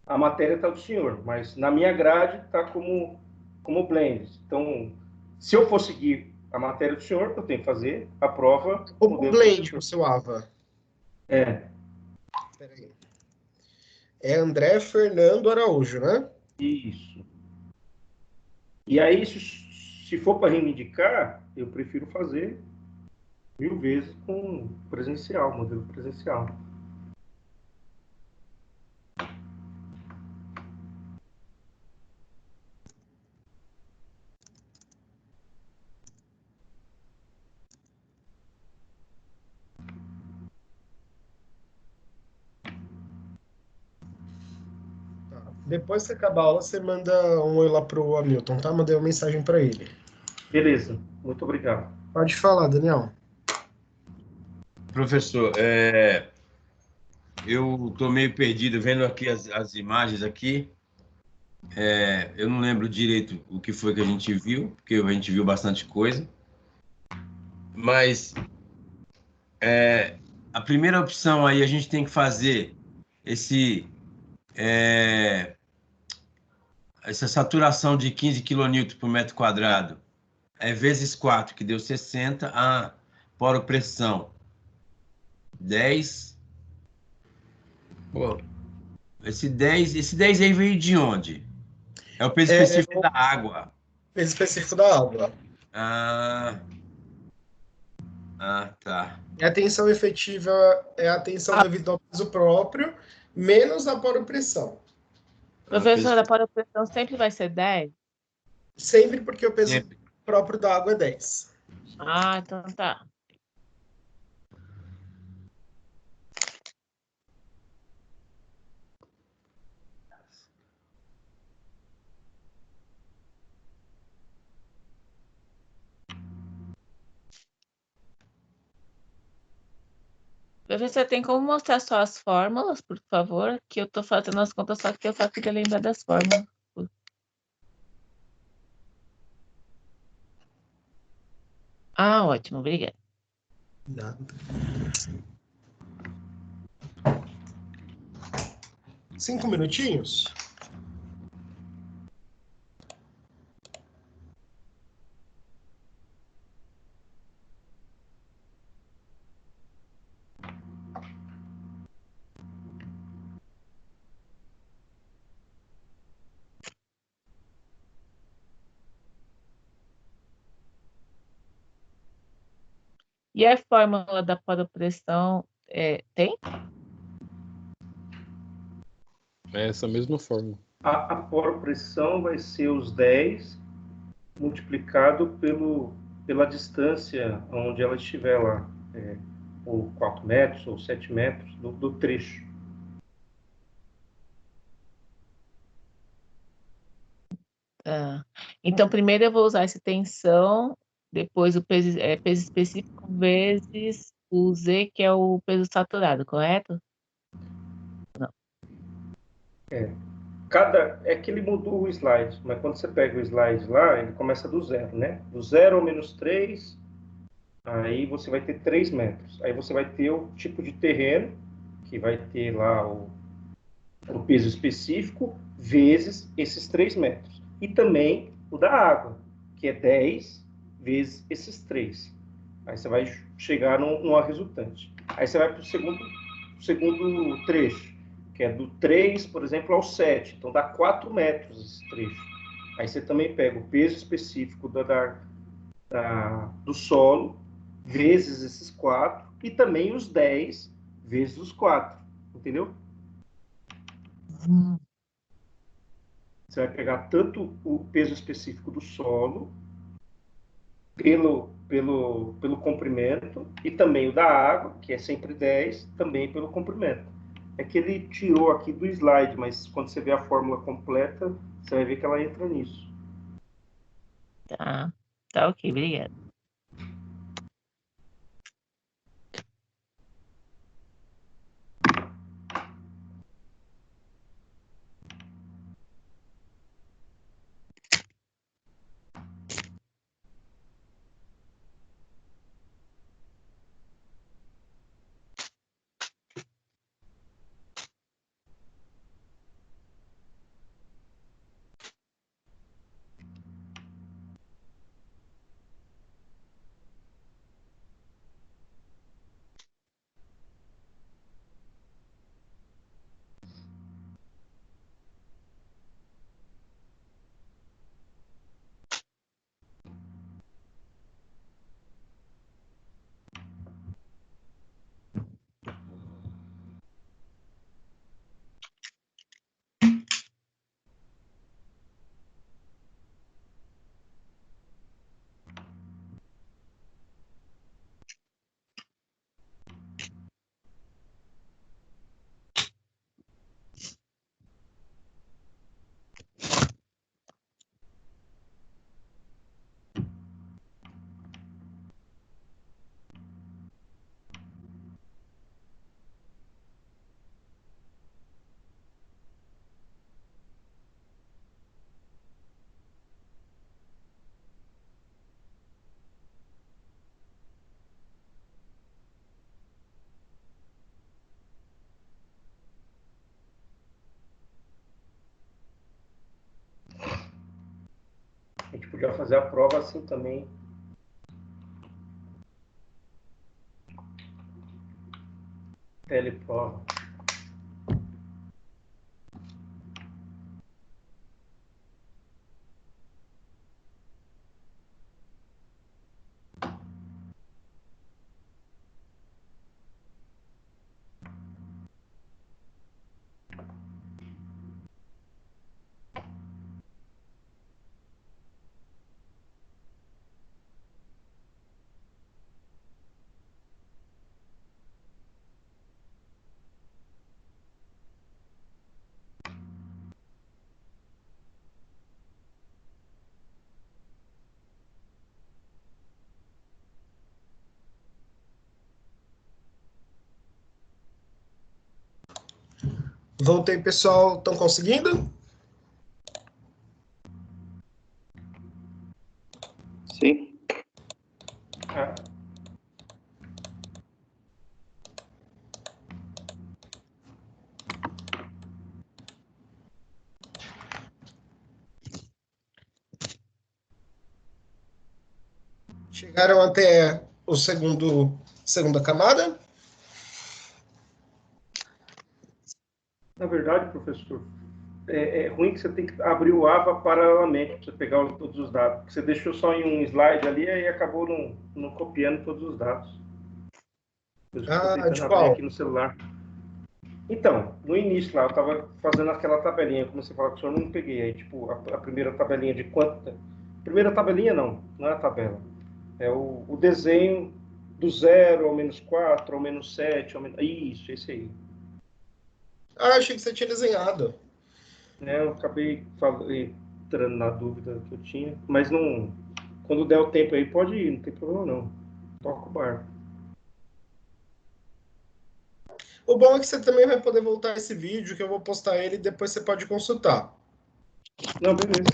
a matéria está do senhor, mas na minha grade está como blend. Então, se eu for seguir a matéria do senhor, eu tenho que fazer a prova... Como blend o seu AVA? Peraí. É André Fernando Araújo, né? Isso. E aí, se for para reivindicar, eu prefiro fazer 1000 vezes com presencial, modelo presencial. Depois que acabar a aula, você manda um oi lá pro Hamilton, tá? Mandei uma mensagem para ele. Beleza, muito obrigado. Pode falar, Daniel. Professor, eu estou meio perdido vendo aqui as imagens aqui. Eu não lembro direito o que foi que a gente viu, porque a gente viu bastante coisa. Mas a primeira opção aí a gente tem que fazer esse, é, essa saturação de 15 kN por metro quadrado vezes 4, que deu 60. Poropressão 10. Pô, esse 10 aí veio de onde? É o peso É específico da água. peso específico da água. Ah, tá. A tensão efetiva é a tensão devido ao peso próprio, menos a poropressão. Professora, a poropressão sempre vai ser 10? Sempre porque o peso Sempre. próprio da água é 10. Então tá. Professor, tem como mostrar só as fórmulas, por favor? Que eu tô fazendo as contas, só que eu só queria lembrar das fórmulas. Ótimo, obrigada. Nada. 5 minutinhos? E a fórmula da poropressão tem? É essa mesma fórmula. A poropressão vai ser os 10 multiplicado pela distância onde ela estiver lá, ou 4 metros ou 7 metros do trecho. Tá. Então, primeiro eu vou usar essa tensão, depois o peso específico vezes o Z, que é o peso saturado, correto? É que ele mudou o slide, mas quando você pega o slide lá, ele começa do zero, né? Do 0 ao menos 3, aí você vai ter 3 metros. Aí você vai ter o tipo de terreno, que vai ter lá o peso específico, vezes esses 3 metros. E também o da água, que é 10 vezes esses 3. Aí você vai chegar numa resultante. Aí você vai para o segundo trecho, que é do 3, por exemplo, ao 7. Então dá 4 metros esse trecho. Aí você também pega o peso específico do solo, vezes esses 4, e também os 10 vezes os 4. Entendeu? Você vai pegar tanto o peso específico do solo, pelo comprimento, e também o da água, que é sempre 10, também pelo comprimento. É que ele tirou aqui do slide, mas quando você vê a fórmula completa, você vai ver que ela entra nisso. Tá ok, obrigada. Podia fazer a prova assim também. Teleprova. Voltei, pessoal. Estão conseguindo? Sim. Ah, Chegaram até o segunda camada? na verdade, professor, é ruim que você tem que abrir o AVA paralelamente para você pegar todos os dados. Porque você deixou só em um slide ali e acabou não copiando todos os dados. Eu estou Ah, tentando de abrir qual? aqui no celular. Então, no início lá, eu estava fazendo aquela tabelinha, comecei a falar com o senhor, não peguei. Aí, tipo, a primeira tabelinha de quanto... Primeira tabelinha não é a tabela. É o desenho do 0 ao -4, ao -7, ao menos... Isso, esse aí. Ah, achei que você tinha desenhado. Eu acabei entrando na dúvida que eu tinha, mas não... Quando der o tempo aí, pode ir, não tem problema não. Toca o barco. O bom é que você também vai poder voltar esse vídeo, que eu vou postar ele e depois você pode consultar. Não, beleza.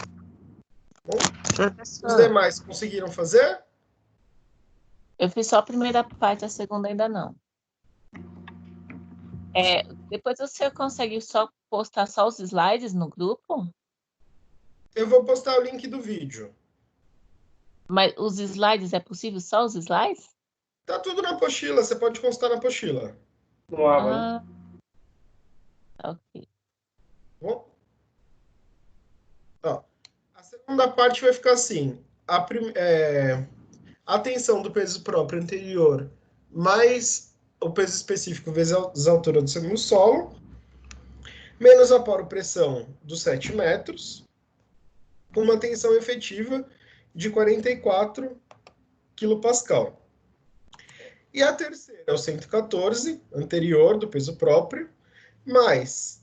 Os Professor, demais conseguiram fazer? eu fiz só a primeira parte, a segunda ainda não. Depois você consegue só postar só os slides no grupo? Eu vou postar o link do vídeo. Mas os slides, é possível só os slides? Tá tudo na apostila, você pode constar na apostila. No AVA, né? Ok. Bom? Ó, a segunda parte vai ficar assim. A tensão do peso próprio anterior mais o peso específico vezes a altura do segundo solo, menos a poropressão dos 7 metros, com uma tensão efetiva de 44 kPa. E a terceira é o 114, anterior do peso próprio, mais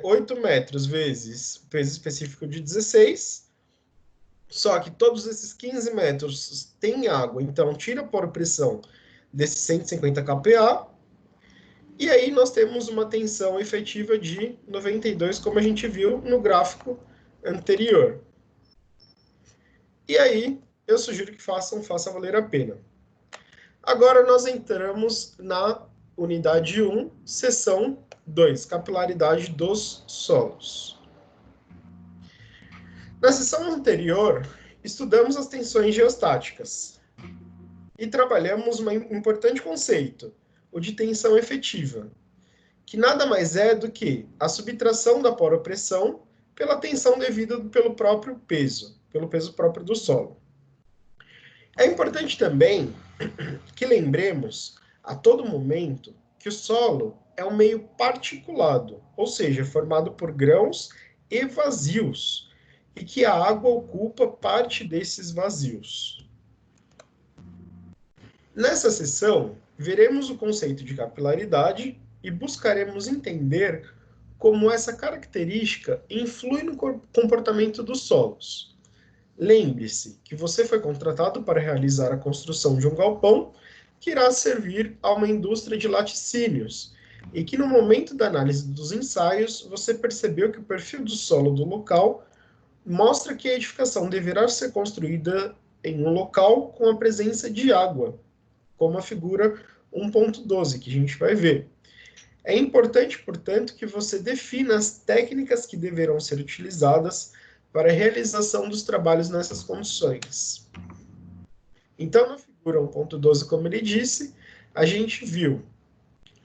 8 metros vezes o peso específico de 16. Só que todos esses 15 metros têm água, então tira a poropressão desses 150 kPa. E aí nós temos uma tensão efetiva de 92, como a gente viu no gráfico anterior. E aí eu sugiro que faça valer a pena. Agora nós entramos na unidade 1, seção 2, capilaridade dos solos. Na sessão anterior, estudamos as tensões geostáticas e trabalhamos um importante conceito, o de tensão efetiva, que nada mais é do que a subtração da poropressão pela tensão devida pelo próprio peso, pelo peso próprio do solo. É importante também que lembremos a todo momento que o solo é um meio particulado, ou seja, formado por grãos e vazios, e que a água ocupa parte desses vazios. Nessa sessão, veremos o conceito de capilaridade e buscaremos entender como essa característica influi no comportamento dos solos. Lembre-se que você foi contratado para realizar a construção de um galpão que irá servir a uma indústria de laticínios, e que no momento da análise dos ensaios, você percebeu que o perfil do solo do local mostra que a edificação deverá ser construída em um local com a presença de água, como a figura 1.12, que a gente vai ver. É importante, portanto, que você defina as técnicas que deverão ser utilizadas para a realização dos trabalhos nessas condições. Então, na figura 1.12, como ele disse, a gente viu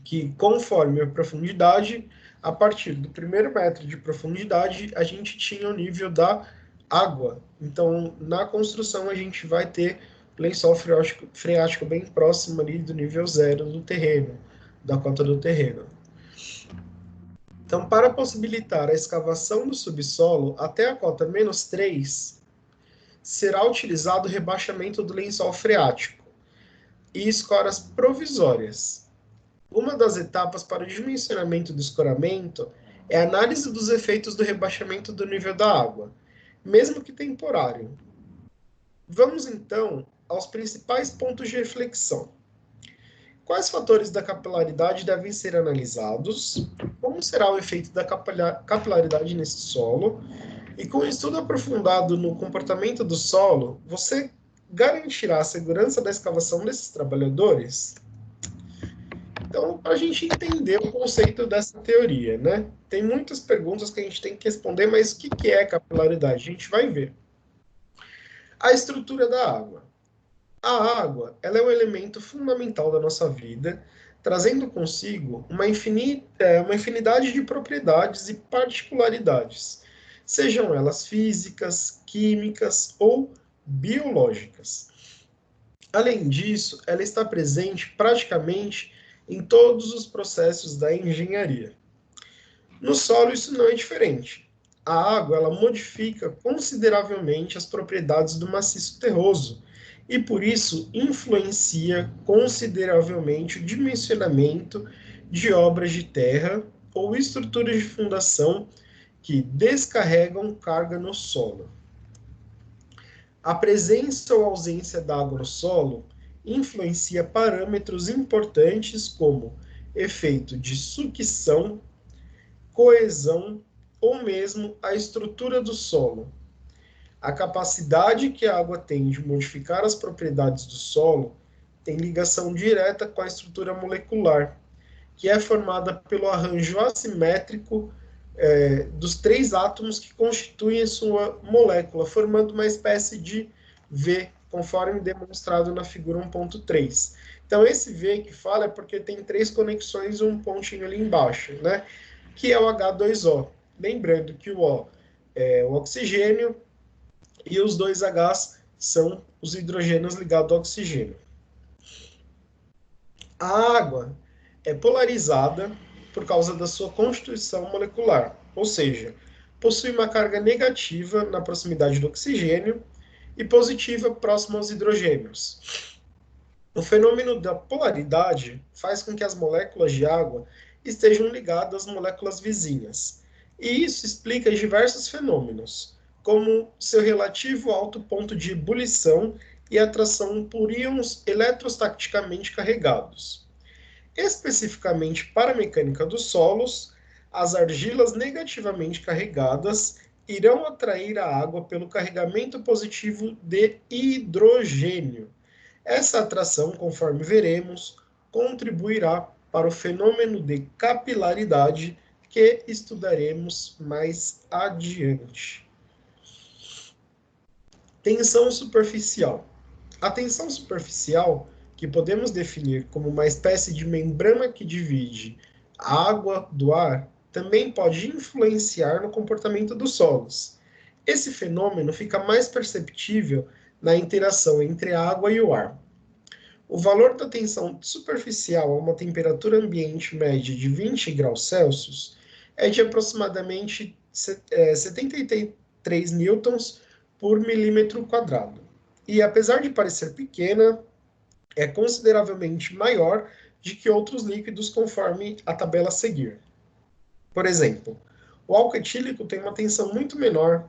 que, conforme a profundidade, a partir do primeiro metro de profundidade, a gente tinha o nível da água. Então, na construção, a gente vai ter lençol freático bem próximo ali do nível zero do terreno, da cota do terreno. Então, para possibilitar a escavação do subsolo até a cota -3, será utilizado o rebaixamento do lençol freático e escoras provisórias. Uma das etapas para o dimensionamento do escoramento é a análise dos efeitos do rebaixamento do nível da água, mesmo que temporário. Vamos, então, aos principais pontos de reflexão. Quais fatores da capilaridade devem ser analisados? Como será o efeito da capilaridade nesse solo? E com um estudo aprofundado no comportamento do solo, você garantirá a segurança da escavação desses trabalhadores? Então, para a gente entender o conceito dessa teoria, né? Tem muitas perguntas que a gente tem que responder, mas o que é capilaridade? A gente vai ver. A estrutura da água. A água, ela é um elemento fundamental da nossa vida, trazendo consigo uma infinidade de propriedades e particularidades, sejam elas físicas, químicas ou biológicas. Além disso, ela está presente praticamente em todos os processos da engenharia. No solo, isso não é diferente. A água, ela modifica consideravelmente as propriedades do maciço terroso, e por isso influencia consideravelmente o dimensionamento de obras de terra ou estruturas de fundação que descarregam carga no solo. A presença ou ausência da água no solo influencia parâmetros importantes como efeito de sucção, coesão ou mesmo a estrutura do solo. A capacidade que a água tem de modificar as propriedades do solo tem ligação direta com a estrutura molecular, que é formada pelo arranjo assimétrico dos 3 átomos que constituem sua molécula, formando uma espécie de V, conforme demonstrado na figura 1.3. Então, esse V que fala é porque tem 3 conexões e um pontinho ali embaixo, né? Que é o H2O. Lembrando que o O é o oxigênio, e os 2 Hs são os hidrogênios ligados ao oxigênio. A água é polarizada por causa da sua constituição molecular, ou seja, possui uma carga negativa na proximidade do oxigênio e positiva próximo aos hidrogênios. O fenômeno da polaridade faz com que as moléculas de água estejam ligadas às moléculas vizinhas, e isso explica diversos fenômenos, como seu relativo alto ponto de ebulição e atração por íons eletrostaticamente carregados. Especificamente para a mecânica dos solos, as argilas negativamente carregadas irão atrair a água pelo carregamento positivo de hidrogênio. Essa atração, conforme veremos, contribuirá para o fenômeno de capilaridade que estudaremos mais adiante. Tensão superficial. A tensão superficial, que podemos definir como uma espécie de membrana que divide a água do ar, também pode influenciar no comportamento dos solos. Esse fenômeno fica mais perceptível na interação entre a água e o ar. O valor da tensão superficial a uma temperatura ambiente média de 20 graus Celsius é de aproximadamente 73 newtons por milímetro quadrado. E apesar de parecer pequena, é consideravelmente maior do que outros líquidos conforme a tabela a seguir. Por exemplo, o álcool etílico tem uma tensão muito menor,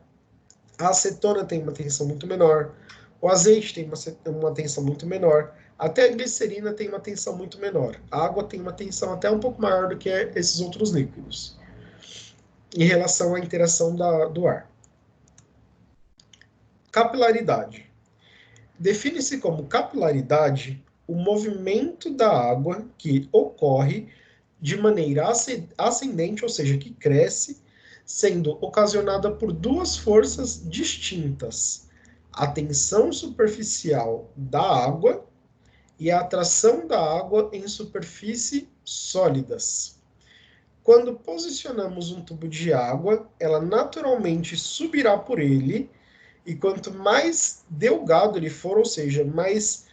a acetona tem uma tensão muito menor, o azeite tem uma tensão muito menor, até a glicerina tem uma tensão muito menor. A água tem uma tensão até um pouco maior do que esses outros líquidos, em relação à interação do ar. Capilaridade. Define-se como capilaridade o movimento da água que ocorre de maneira ascendente, ou seja, que cresce, sendo ocasionada por duas forças distintas: a tensão superficial da água e a atração da água em superfícies sólidas. Quando posicionamos um tubo de água, ela naturalmente subirá por ele, e quanto mais delgado ele for, ou seja, mais...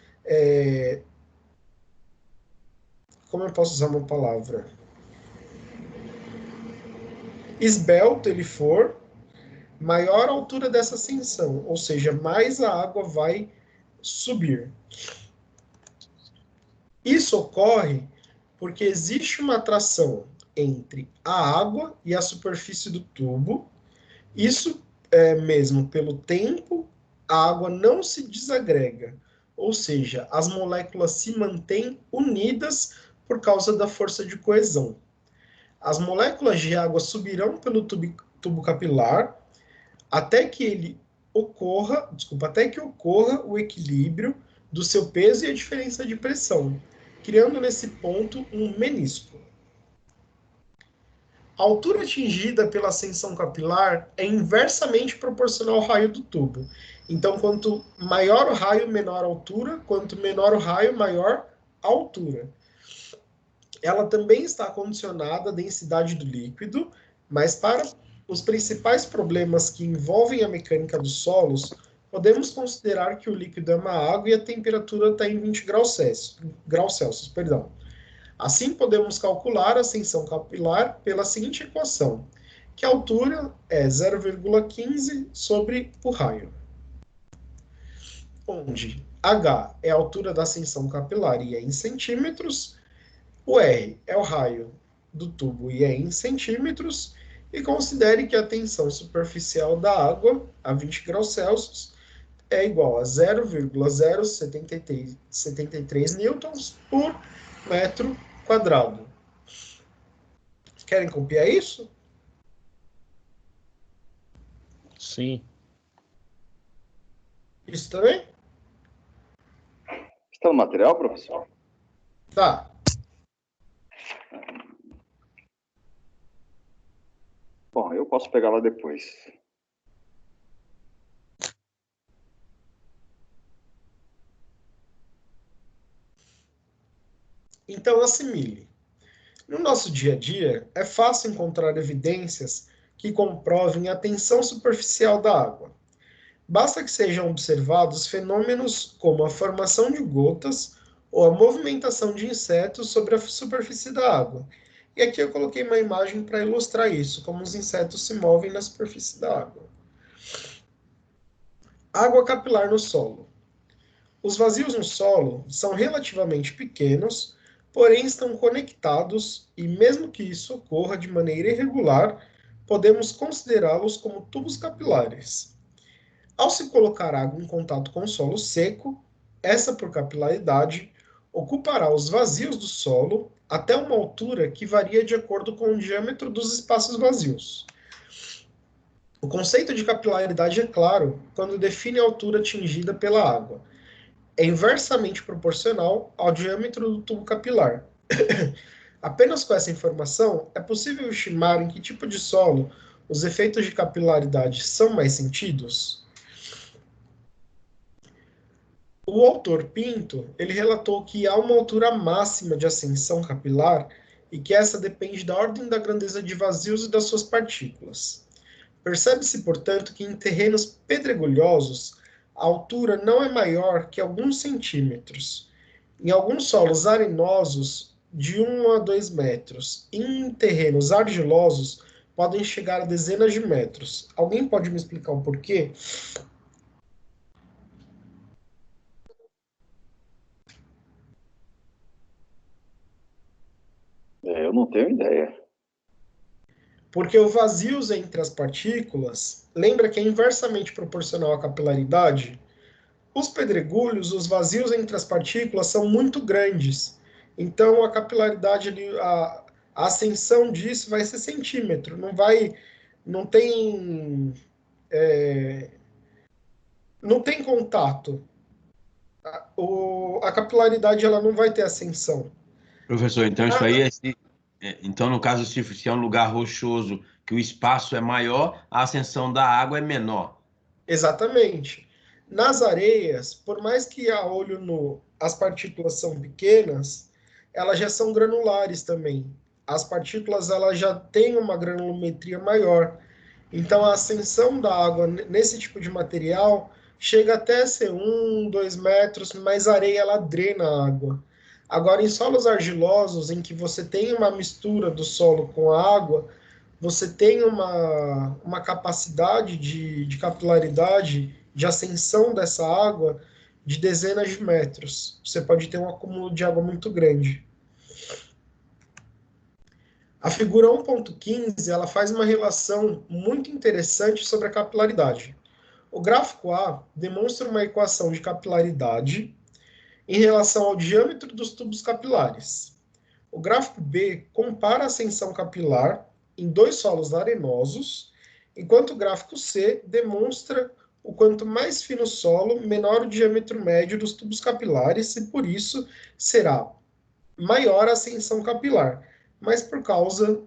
como eu posso usar uma palavra? Esbelto ele for, maior a altura dessa ascensão, ou seja, mais a água vai subir. Isso ocorre porque existe uma atração entre a água e a superfície do tubo. Isso mesmo pelo tempo, a água não se desagrega, ou seja, as moléculas se mantêm unidas por causa da força de coesão. As moléculas de água subirão pelo tubo capilar até que ocorra o equilíbrio do seu peso e a diferença de pressão, criando nesse ponto um menisco. A altura atingida pela ascensão capilar é inversamente proporcional ao raio do tubo. Então, quanto maior o raio, menor a altura; quanto menor o raio, maior a altura. Ela também está condicionada à densidade do líquido, mas para os principais problemas que envolvem a mecânica dos solos, podemos considerar que o líquido é uma água e a temperatura está em 20 graus Celsius. Assim, podemos calcular a ascensão capilar pela seguinte equação, que a altura é 0,15 sobre o raio, onde H é a altura da ascensão capilar e é em centímetros, o R é o raio do tubo e é em centímetros, e considere que a tensão superficial da água a 20 graus Celsius é igual a 0,073 newtons por metro quadrado. Querem copiar isso? Sim. Isso também? Está no material, professor? Tá. Bom, eu posso pegar lá depois. Então, assimile. No nosso dia a dia, é fácil encontrar evidências que comprovem a tensão superficial da água. Basta que sejam observados fenômenos como a formação de gotas ou a movimentação de insetos sobre a superfície da água. E aqui eu coloquei uma imagem para ilustrar isso, como os insetos se movem na superfície da água. Água capilar no solo. Os vazios no solo são relativamente pequenos, porém estão conectados, e mesmo que isso ocorra de maneira irregular, podemos considerá-los como tubos capilares. Ao se colocar água em contato com o solo seco, essa, por capilaridade, ocupará os vazios do solo até uma altura que varia de acordo com o diâmetro dos espaços vazios. O conceito de capilaridade é claro quando define a altura atingida pela água. É inversamente proporcional ao diâmetro do tubo capilar. Apenas com essa informação, é possível estimar em que tipo de solo os efeitos de capilaridade são mais sentidos? O autor Pinto, ele relatou que há uma altura máxima de ascensão capilar e que essa depende da ordem da grandeza de vazios e das suas partículas. Percebe-se, portanto, que em terrenos pedregulhosos, a altura não é maior que alguns centímetros. Em alguns solos arenosos, de 1 a 2 metros. Em terrenos argilosos, podem chegar a dezenas de metros. Alguém pode me explicar o porquê? Eu não tenho ideia. Porque o vazio entre as partículas, lembra que é inversamente proporcional à capilaridade? Os pedregulhos, os vazios entre as partículas são muito grandes. Então, a capilaridade, a ascensão disso vai ser centímetro. Não tem contato. A capilaridade ela não vai ter ascensão. Professor, então isso aí Então, no caso, se é um lugar rochoso, que o espaço é maior, a ascensão da água é menor. Exatamente. Nas areias, por mais que a olho nu as partículas são pequenas, elas já são granulares também. As partículas elas já têm uma granulometria maior. Então, a ascensão da água nesse tipo de material chega até ser 2 metros, mas a areia ela drena a água. Agora, em solos argilosos, em que você tem uma mistura do solo com a água, você tem uma capacidade de capilaridade, de ascensão dessa água de dezenas de metros. Você pode ter um acúmulo de água muito grande. A figura 1.15 ela faz uma relação muito interessante sobre a capilaridade. O gráfico A demonstra uma equação de capilaridade em relação ao diâmetro dos tubos capilares. O gráfico B compara a ascensão capilar em 2 solos arenosos, enquanto o gráfico C demonstra o quanto mais fino o solo, menor o diâmetro médio dos tubos capilares e, por isso, será maior a ascensão capilar, mas por causa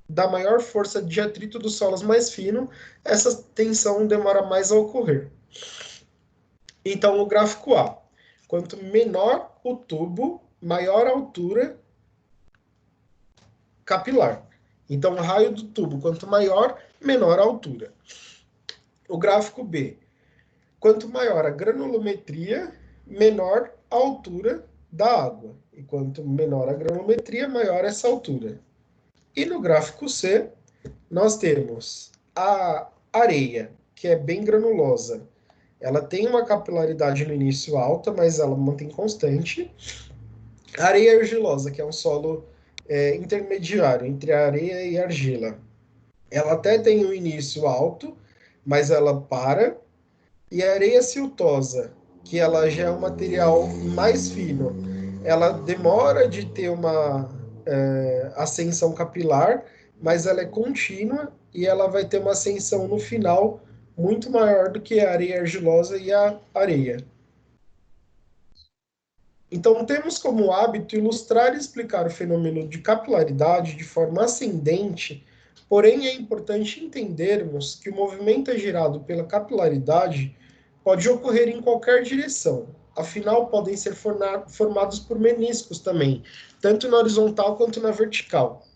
da maior força de atrito dos solos mais fino, essa tensão demora mais a ocorrer. Então, o gráfico A, quanto menor o tubo, maior a altura capilar. Então, o raio do tubo, quanto maior, menor a altura. O gráfico B, quanto maior a granulometria, menor a altura da água. E quanto menor a granulometria, maior essa altura. E no gráfico C, nós temos a areia, que é bem granulosa. Ela tem uma capilaridade no início alta, mas ela mantém constante. A areia argilosa, que é um solo intermediário entre a areia e a argila. Ela até tem um início alto, mas ela para. E a areia siltosa, que ela já é um material mais fino, ela demora de ter uma ascensão capilar, mas ela é contínua e ela vai ter uma ascensão no final muito maior do que a areia argilosa e a areia. Então, temos como hábito ilustrar e explicar o fenômeno de capilaridade de forma ascendente, porém é importante entendermos que o movimento é gerado pela capilaridade pode ocorrer em qualquer direção. Afinal, podem ser formados por meniscos também, tanto na horizontal quanto na vertical.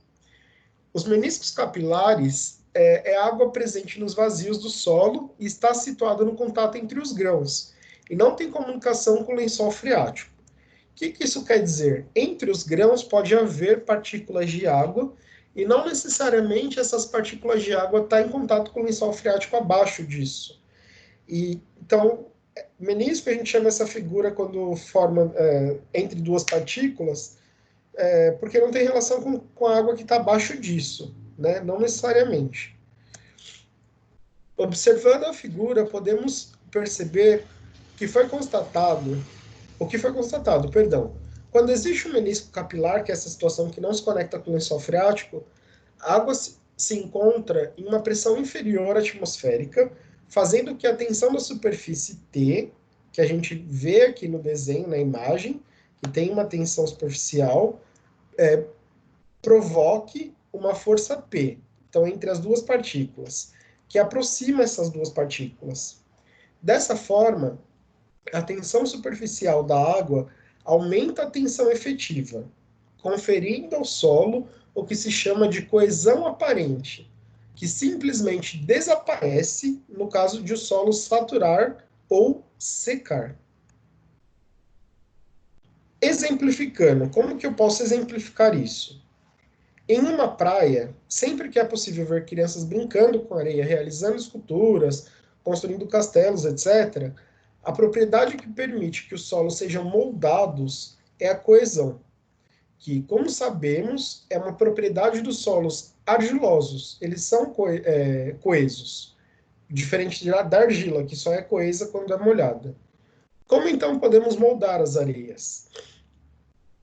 Os meniscos capilares é água presente nos vazios do solo e está situada no contato entre os grãos, e não tem comunicação com o lençol freático. O que isso quer dizer? Entre os grãos pode haver partículas de água e não necessariamente essas partículas de água estão em contato com o lençol freático abaixo disso. Então, menisco a gente chama essa figura quando forma entre duas partículas, porque não tem relação com a água que está abaixo disso, né? Não necessariamente. Observando a figura, podemos perceber que foi constatado. Quando existe um menisco capilar, que é essa situação que não se conecta com o lençol freático, a água se encontra em uma pressão inferior à atmosférica, fazendo que a tensão da superfície T, que a gente vê aqui no desenho, na imagem, que tem uma tensão superficial, provoque uma força P, então entre as duas partículas, que aproxima essas duas partículas. Dessa forma, a tensão superficial da água aumenta a tensão efetiva, conferindo ao solo o que se chama de coesão aparente, que simplesmente desaparece no caso de o solo saturar ou secar. Exemplificando, como que eu posso exemplificar isso? Em uma praia, sempre que é possível ver crianças brincando com areia, realizando esculturas, construindo castelos, etc., a propriedade que permite que os solos sejam moldados é a coesão, que, como sabemos, é uma propriedade dos solos argilosos. Eles são coesos, diferente da argila, que só é coesa quando é molhada. Como então podemos moldar as areias?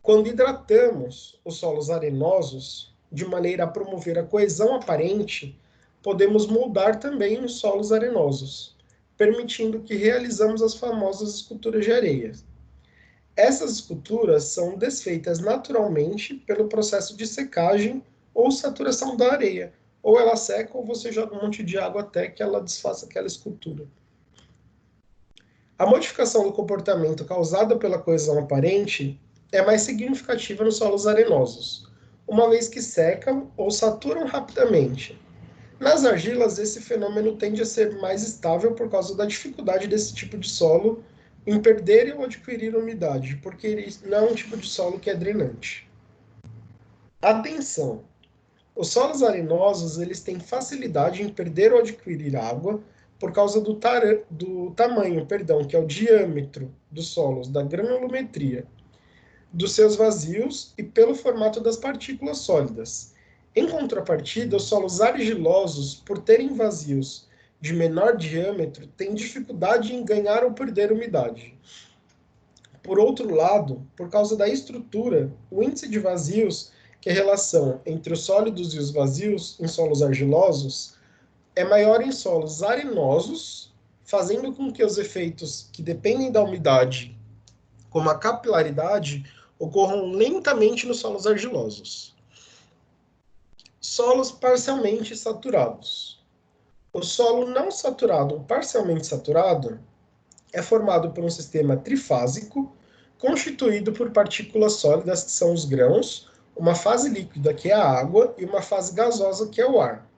Quando hidratamos os solos arenosos, de maneira a promover a coesão aparente, podemos moldar também os solos arenosos, permitindo que realizamos as famosas esculturas de areia. Essas esculturas são desfeitas naturalmente pelo processo de secagem ou saturação da areia. Ou ela seca ou você joga um monte de água até que ela desfaça aquela escultura. A modificação do comportamento causada pela coesão aparente é mais significativa nos solos arenosos, uma vez que secam ou saturam rapidamente. Nas argilas, esse fenômeno tende a ser mais estável por causa da dificuldade desse tipo de solo em perder ou adquirir umidade, porque ele não é um tipo de solo que é drenante. Atenção! Os solos arenosos eles têm facilidade em perder ou adquirir água por causa do tamanho, que é o diâmetro dos solos, da granulometria, dos seus vazios e pelo formato das partículas sólidas. Em contrapartida, os solos argilosos, por terem vazios de menor diâmetro, têm dificuldade em ganhar ou perder umidade. Por outro lado, por causa da estrutura, o índice de vazios, que é a relação entre os sólidos e os vazios em solos argilosos, é maior em solos arenosos, fazendo com que os efeitos que dependem da umidade, como a capilaridade, ocorram lentamente nos solos argilosos. Solos parcialmente saturados. O solo não saturado ou parcialmente saturado é formado por um sistema trifásico, constituído por partículas sólidas, que são os grãos, uma fase líquida, que é a água, e uma fase gasosa, que é o ar.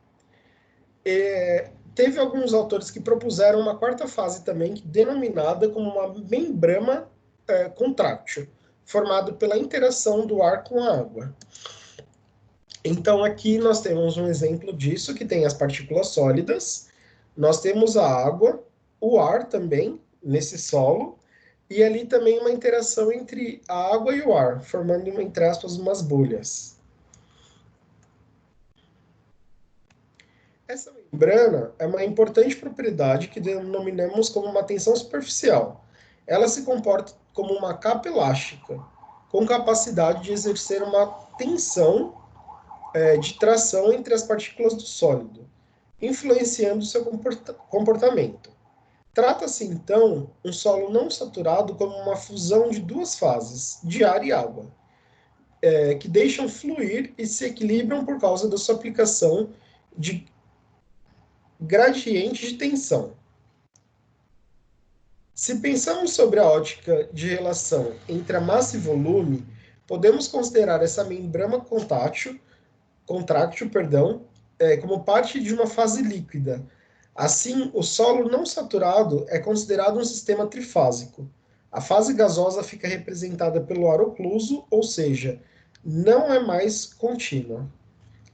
Teve alguns autores que propuseram uma quarta fase também, denominada como uma membrana contrátil, formado pela interação do ar com a água. Então, aqui nós temos um exemplo disso, que tem as partículas sólidas, nós temos a água, o ar também, nesse solo, e ali também uma interação entre a água e o ar, formando, entre aspas, umas bolhas. Essa membrana é uma importante propriedade que denominamos como uma tensão superficial. Ela se comporta como uma capa elástica, com capacidade de exercer uma tensão de tração entre as partículas do sólido, influenciando seu comportamento. Trata-se, então, um solo não saturado como uma fusão de duas fases, de ar e água, que deixam fluir e se equilibram por causa da sua aplicação de gradiente de tensão. Se pensamos sobre a ótica de relação entre a massa e volume, podemos considerar essa membrana contrátil, como parte de uma fase líquida. Assim, o solo não saturado é considerado um sistema trifásico. A fase gasosa fica representada pelo ar ocluso, ou seja, não é mais contínua.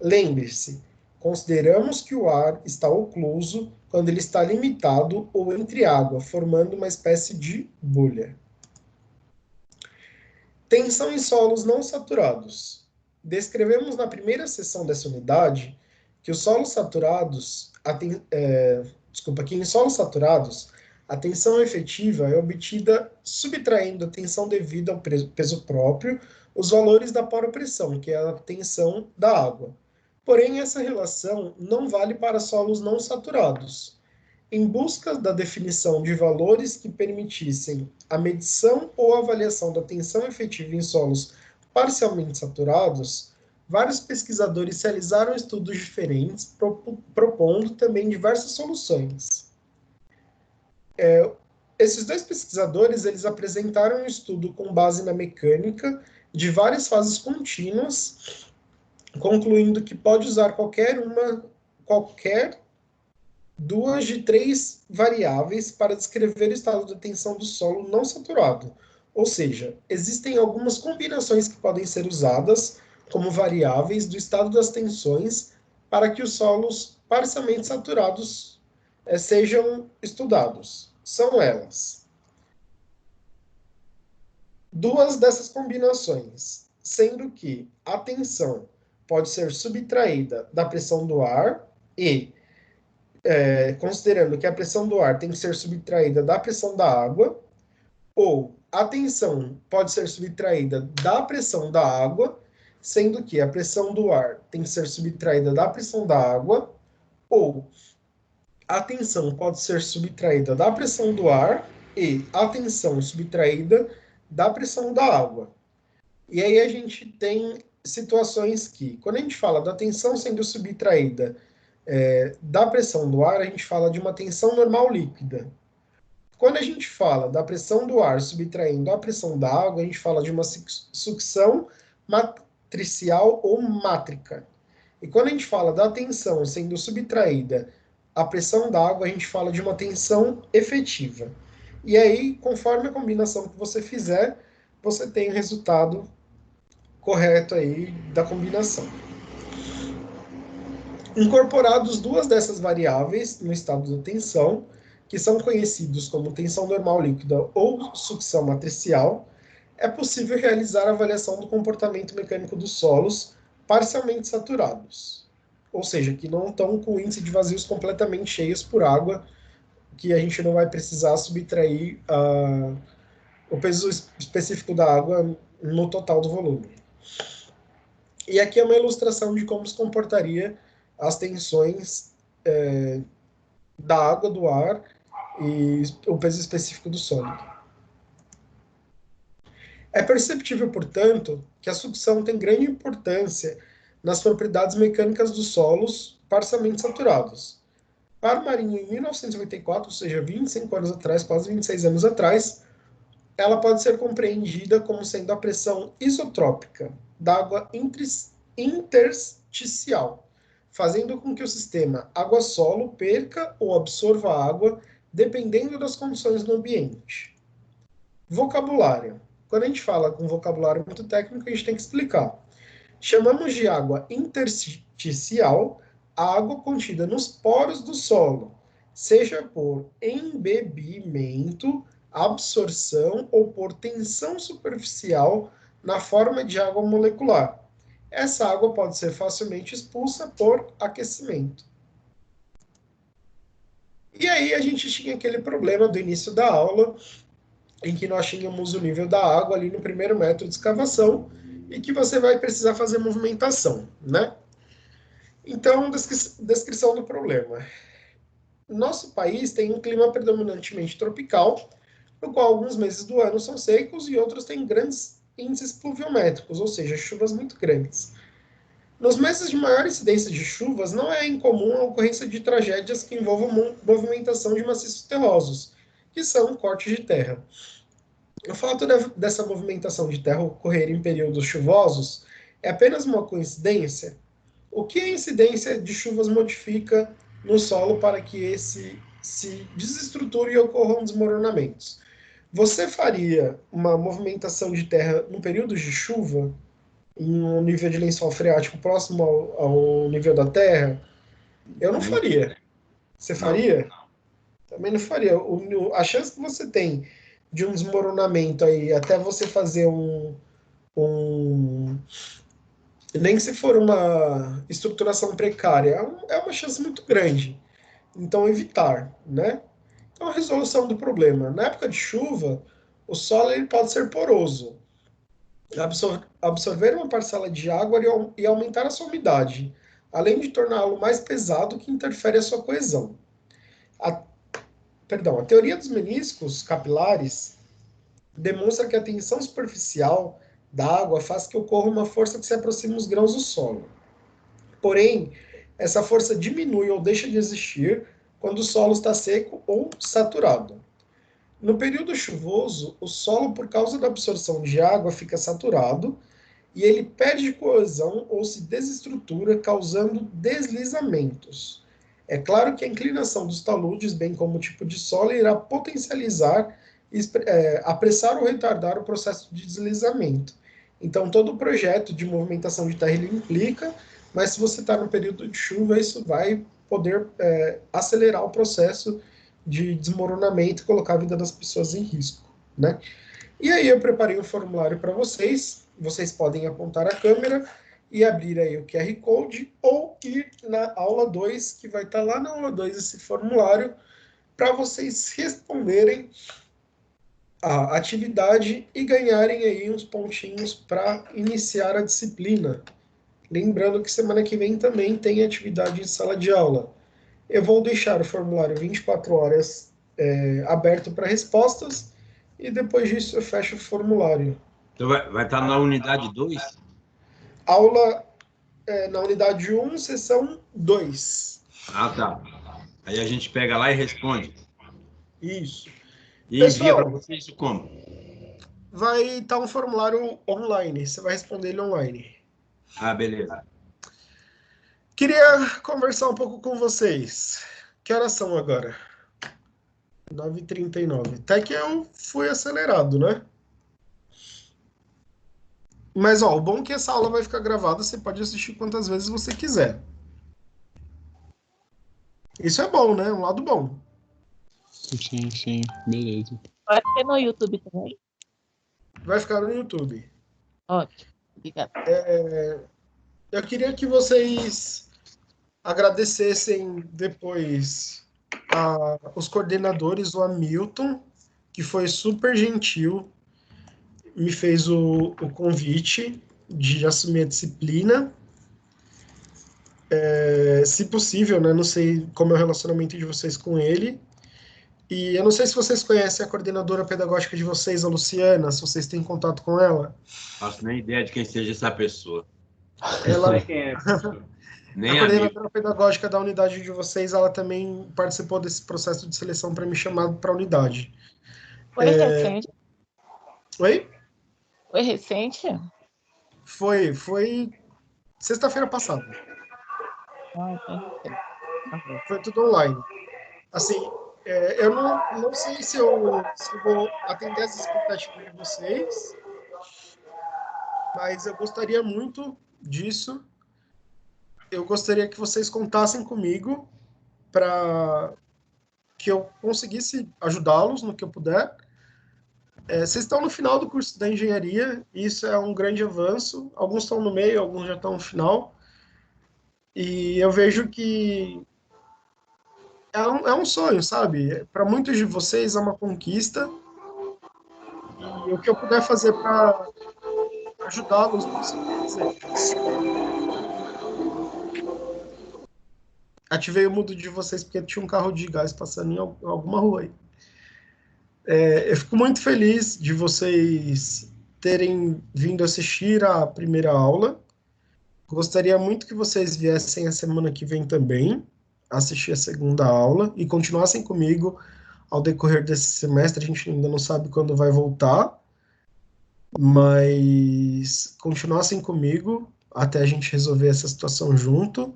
Lembre-se, consideramos que o ar está ocluso quando ele está limitado ou entre água, formando uma espécie de bolha. Tensão em solos não saturados. Descrevemos na primeira seção dessa unidade que os solos saturados, que em solos saturados, a tensão efetiva é obtida subtraindo a tensão devida ao peso próprio, os valores da poropressão, que é a tensão da água. Porém, essa relação não vale para solos não saturados. Em busca da definição de valores que permitissem a medição ou avaliação da tensão efetiva em solos parcialmente saturados, vários pesquisadores realizaram estudos diferentes, propondo também diversas soluções. Esses dois pesquisadores eles apresentaram um estudo com base na mecânica de várias fases contínuas, concluindo que pode usar qualquer duas de três variáveis para descrever o estado de tensão do solo não saturado. Ou seja, existem algumas combinações que podem ser usadas como variáveis do estado das tensões para que os solos parcialmente saturados sejam estudados. São elas: duas dessas combinações, sendo que a tensão pode ser subtraída da pressão do ar e, considerando que a pressão do ar tem que ser subtraída da pressão da água, ou a tensão pode ser subtraída da pressão da água, sendo que a pressão do ar tem que ser subtraída da pressão da água, ou a tensão pode ser subtraída da pressão do ar e a tensão subtraída da pressão da água. E aí a gente tem situações que, quando a gente fala da tensão sendo subtraída da pressão do ar, a gente fala de uma tensão normal líquida. Quando a gente fala da pressão do ar subtraindo a pressão da água, a gente fala de uma sucção matricial ou mátrica. E quando a gente fala da tensão sendo subtraída a pressão da água, a gente fala de uma tensão efetiva. E aí, conforme a combinação que você fizer, você tem o resultado correto aí da combinação. Incorporados duas dessas variáveis no estado da tensão, que são conhecidos como tensão normal líquida ou sucção matricial, é possível realizar a avaliação do comportamento mecânico dos solos parcialmente saturados, ou seja, que não estão com o índice de vazios completamente cheios por água, que a gente não vai precisar subtrair o peso específico da água no total do volume. E aqui é uma ilustração de como se comportaria as tensões da água, do ar e o peso específico do sólido. É perceptível, portanto, que a sucção tem grande importância nas propriedades mecânicas dos solos parcialmente saturados. Para o Marinho, em 1994, ou seja, 25 anos atrás, quase 26 anos atrás, ela pode ser compreendida como sendo a pressão isotrópica da água intersticial, fazendo com que o sistema água-solo perca ou absorva água, dependendo das condições do ambiente. Vocabulário. Quando a gente fala com vocabulário muito técnico, a gente tem que explicar. Chamamos de água intersticial a água contida nos poros do solo, seja por embebimento, absorção ou por tensão superficial na forma de água molecular. Essa água pode ser facilmente expulsa por aquecimento. E aí a gente tinha aquele problema do início da aula, em que nós tínhamos o nível da água ali no primeiro método de escavação, e que você vai precisar fazer movimentação, né? Então, descrição do problema. Nosso país tem um clima predominantemente tropical, no qual alguns meses do ano são secos e outros têm grandes índices pluviométricos, ou seja, chuvas muito grandes. Nos meses de maior incidência de chuvas, não é incomum a ocorrência de tragédias que envolvam movimentação de maciços terrosos, que são cortes de terra. O fato dessa movimentação de terra ocorrer em períodos chuvosos é apenas uma coincidência? O que a incidência de chuvas modifica no solo para que esse se desestruture e ocorram desmoronamentos? Você faria uma movimentação de terra no período de chuva, em um nível de lençol freático próximo ao nível da terra? Eu não faria. Você faria? Também não faria. A chance que você tem de um desmoronamento aí, até você fazer nem se for uma estruturação precária, é uma chance muito grande. Então, evitar, né? Então, a resolução do problema. Na época de chuva, o solo ele pode ser poroso. Absorver uma parcela de água e aumentar a sua umidade, além de torná-lo mais pesado, que interfere a sua coesão. A teoria dos meniscos capilares demonstra que a tensão superficial da água faz que ocorra uma força que se aproxima dos grãos do solo. Porém, essa força diminui ou deixa de existir quando o solo está seco ou saturado. No período chuvoso, o solo, por causa da absorção de água, fica saturado e ele perde coesão ou se desestrutura, causando deslizamentos. É claro que a inclinação dos taludes, bem como o tipo de solo, irá potencializar, apressar ou retardar o processo de deslizamento. Então, todo o projeto de movimentação de terra ele implica, mas se você está no período de chuva, isso vai poder acelerar o processo de desmoronamento e colocar a vida das pessoas em risco, né? E aí eu preparei um formulário para vocês podem apontar a câmera e abrir aí o QR Code ou ir na aula 2, que vai estar lá na aula 2 esse formulário, para vocês responderem a atividade e ganharem aí uns pontinhos para iniciar a disciplina. Lembrando que semana que vem também tem atividade em sala de aula. Eu vou deixar o formulário 24 horas aberto para respostas e depois disso eu fecho o formulário. Então vai estar na unidade 2? Aula na unidade 1, sessão 2. Ah, tá. Aí a gente pega lá e responde. Isso. E Pessoal, envia para vocês isso como? vai estar um formulário online. Você vai responder ele online. Ah, beleza. Queria conversar um pouco com vocês. Que horas são agora? 9h39. Até que eu fui acelerado, né? Mas, ó, o bom é que essa aula vai ficar gravada, você pode assistir quantas vezes você quiser. Isso é bom, né? Um lado bom. Sim, sim, beleza. Pode ser no YouTube também. Vai ficar no YouTube. Ótimo. Obrigada. Eu queria que vocês agradecessem depois os coordenadores, o Hamilton, que foi super gentil, me fez o convite de assumir a disciplina. Se possível, né? Não sei como é o relacionamento de vocês com ele. E eu não sei se vocês conhecem a coordenadora pedagógica de vocês, a Luciana, se vocês têm contato com ela. Faço nem ideia de quem seja essa pessoa. Ela, Não sei quem é. Nem a amigo. coordenadora pedagógica da unidade de vocês, ela também participou desse processo de seleção para me chamar para a unidade. Foi recente? Oi? Foi recente? Foi sexta-feira passada. Ah, então. Foi tudo online. Assim, eu não sei se eu vou atender as expectativas de vocês, mas eu gostaria muito disso. Eu gostaria que vocês contassem comigo para que eu conseguisse ajudá-los no que eu puder. Vocês estão no final do curso da engenharia, isso é um grande avanço. Alguns estão no meio, alguns já estão no final. E eu vejo que é um sonho, sabe? Para muitos de vocês é uma conquista. E o que eu puder fazer para ajudá-los nisso, eu vou fazer. Ativei o mudo de vocês porque tinha um carro de gás passando em alguma rua aí. Eu fico muito feliz de vocês terem vindo assistir a primeira aula. Gostaria muito que vocês viessem a semana que vem também assistir a segunda aula e continuassem comigo ao decorrer desse semestre. A gente ainda não sabe quando vai voltar, mas continuassem comigo até a gente resolver essa situação junto.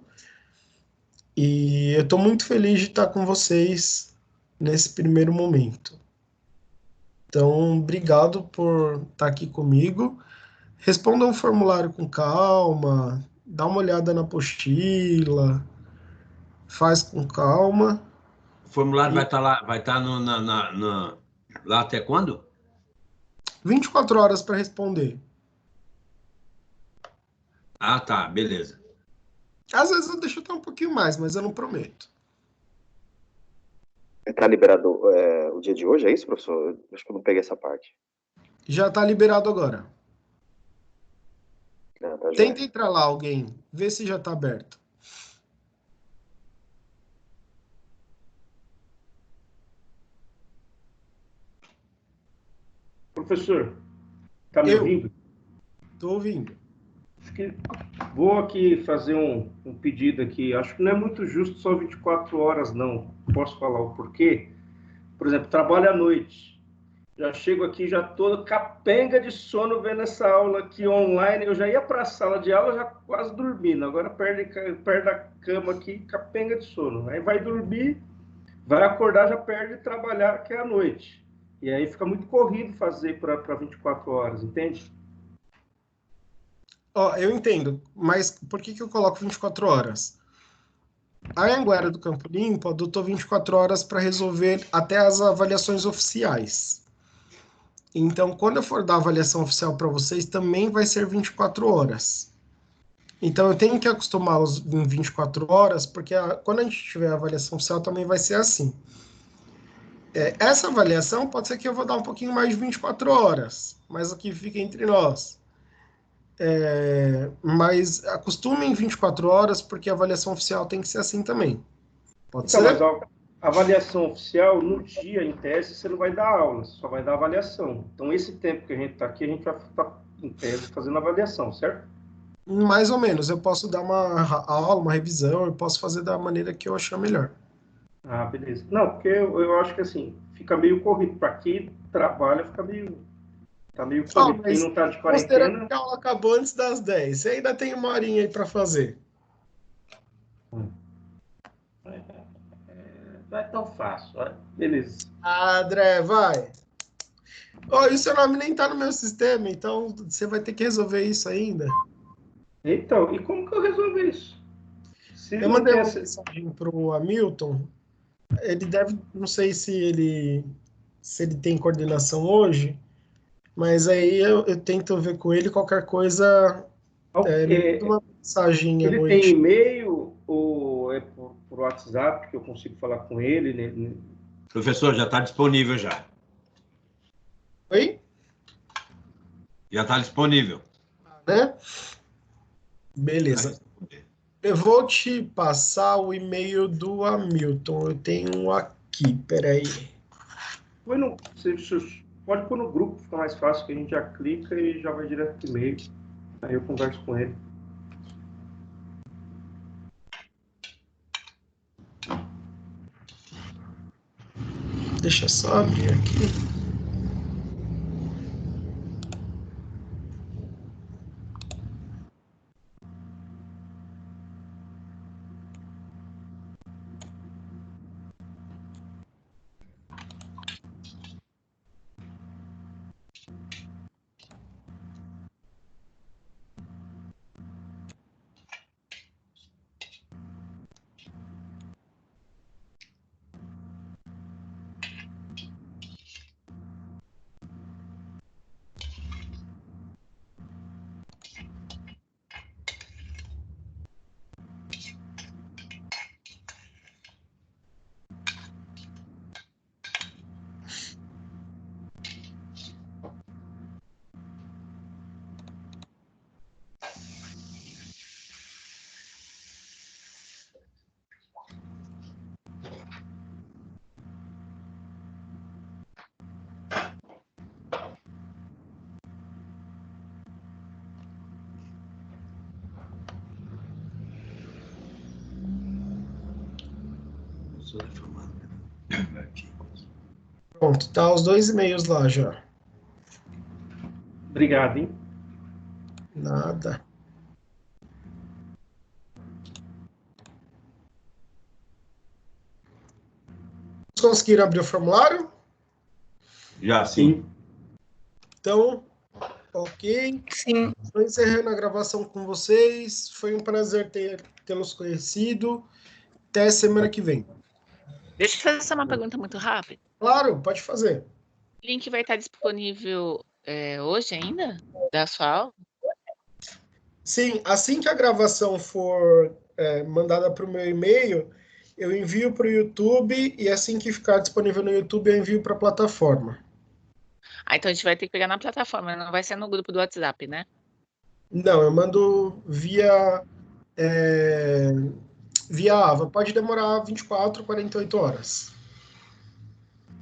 E eu estou muito feliz de estar com vocês nesse primeiro momento. Então, obrigado por estar aqui comigo. Responda um formulário com calma, dá uma olhada na apostila, faz com calma. O formulário vai estar lá, vai estar lá até quando? 24 horas para responder. Ah, tá, beleza. Às vezes eu deixo até um pouquinho mais, mas eu não prometo. Está liberado o dia de hoje, é isso, professor? Eu acho que eu não peguei essa parte. Já está liberado agora. Não, tá Tenta entrar lá alguém, vê se já está aberto. Professor, está me ouvindo? Estou ouvindo. Vou aqui fazer um pedido aqui. Acho que não é muito justo só 24 horas, não. Posso falar o porquê? Por exemplo, trabalho à noite. Já chego aqui, já estou capenga de sono vendo essa aula aqui online. Eu já ia para a sala de aula, já quase dormindo. Agora perde a cama aqui, capenga de sono. Aí vai dormir, vai acordar, já perde trabalhar, que é à noite. E aí fica muito corrido fazer para 24 horas, entende? Eu entendo, mas por que eu coloco 24 horas? A Anhanguera do Campo Limpo adotou 24 horas para resolver até as avaliações oficiais. Então, quando eu for dar a avaliação oficial para vocês, também vai ser 24 horas. Então, eu tenho que acostumá-los em 24 horas, porque quando a gente tiver a avaliação oficial, também vai ser assim. Essa avaliação pode ser que eu vou dar um pouquinho mais de 24 horas, mas aqui fica entre nós. Mas acostumem 24 horas, porque a avaliação oficial tem que ser assim também. Pode ser? Mas avaliação oficial, no dia, em tese, você não vai dar aula, você só vai dar avaliação. Então, esse tempo que a gente está aqui, a gente vai estar, em tese, fazendo avaliação, certo? Mais ou menos. Eu posso dar uma aula, uma revisão, eu posso fazer da maneira que eu achar melhor. Ah, beleza. Não, porque eu acho que, assim, fica meio corrido. Para quem trabalha, fica meio... Tá meio corrido. Quem não tá de Considerando quarentena... que a aula acabou antes das 10, você ainda tem uma horinha aí para fazer. Não é tão fácil. Beleza. André, vai. Oh, e o seu nome nem tá no meu sistema, então você vai ter que resolver isso ainda. Então, e como que eu resolvo isso? Se Eu não mandei tem uma essa... mensagem pro Hamilton. Ele deve, não sei se ele tem coordenação hoje, mas aí eu tento ver com ele qualquer coisa. Me manda uma mensagem à Ele tem noite. e-mail ou é por WhatsApp que eu consigo falar com ele? Né? Professor, já está disponível já. Oi? Já está disponível. Né? Beleza. Eu vou te passar o e-mail do Hamilton. Eu tenho um aqui, peraí. Você pode pôr no grupo, fica mais fácil, que a gente já clica e já vai direto pro e-mail. Aí eu converso com ele. Deixa eu só abrir aqui. Pronto, tá os dois e-mails lá já. Obrigado, hein? Nada. Conseguiram abrir o formulário? Já, sim. Então, ok. Sim. Estou encerrando a gravação com vocês. Foi um prazer tê-los conhecido. Até semana que vem. Deixa eu fazer só uma pergunta muito rápida. Claro, pode fazer. O link vai estar disponível hoje ainda? Da sua aula? Sim, assim que a gravação for mandada para o meu e-mail, eu envio para o YouTube e assim que ficar disponível no YouTube, eu envio para a plataforma. Ah, então a gente vai ter que pegar na plataforma, não vai ser no grupo do WhatsApp, né? Não, eu mando via AVA. Pode demorar 24, 48 horas.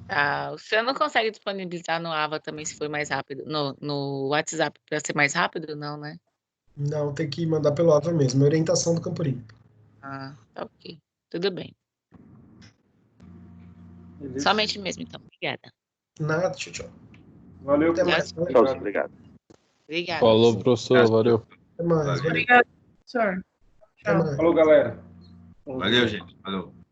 Ah, o senhor não consegue disponibilizar no AVA também, se for mais rápido, no WhatsApp, para ser mais rápido, não, né? Não, tem que mandar pelo AVA mesmo. Orientação do Camporim. Ah, tá ok. Tudo bem. Beleza. Somente mesmo, então. Obrigada. Nada, tchau, tchau. Valeu, Até mais. professor. Tchau, obrigado. Obrigada. Falou, professor. Valeu. Até mais. Valeu. Obrigada, professor. Até mais. Falou, galera. Valeu, gente. Falou.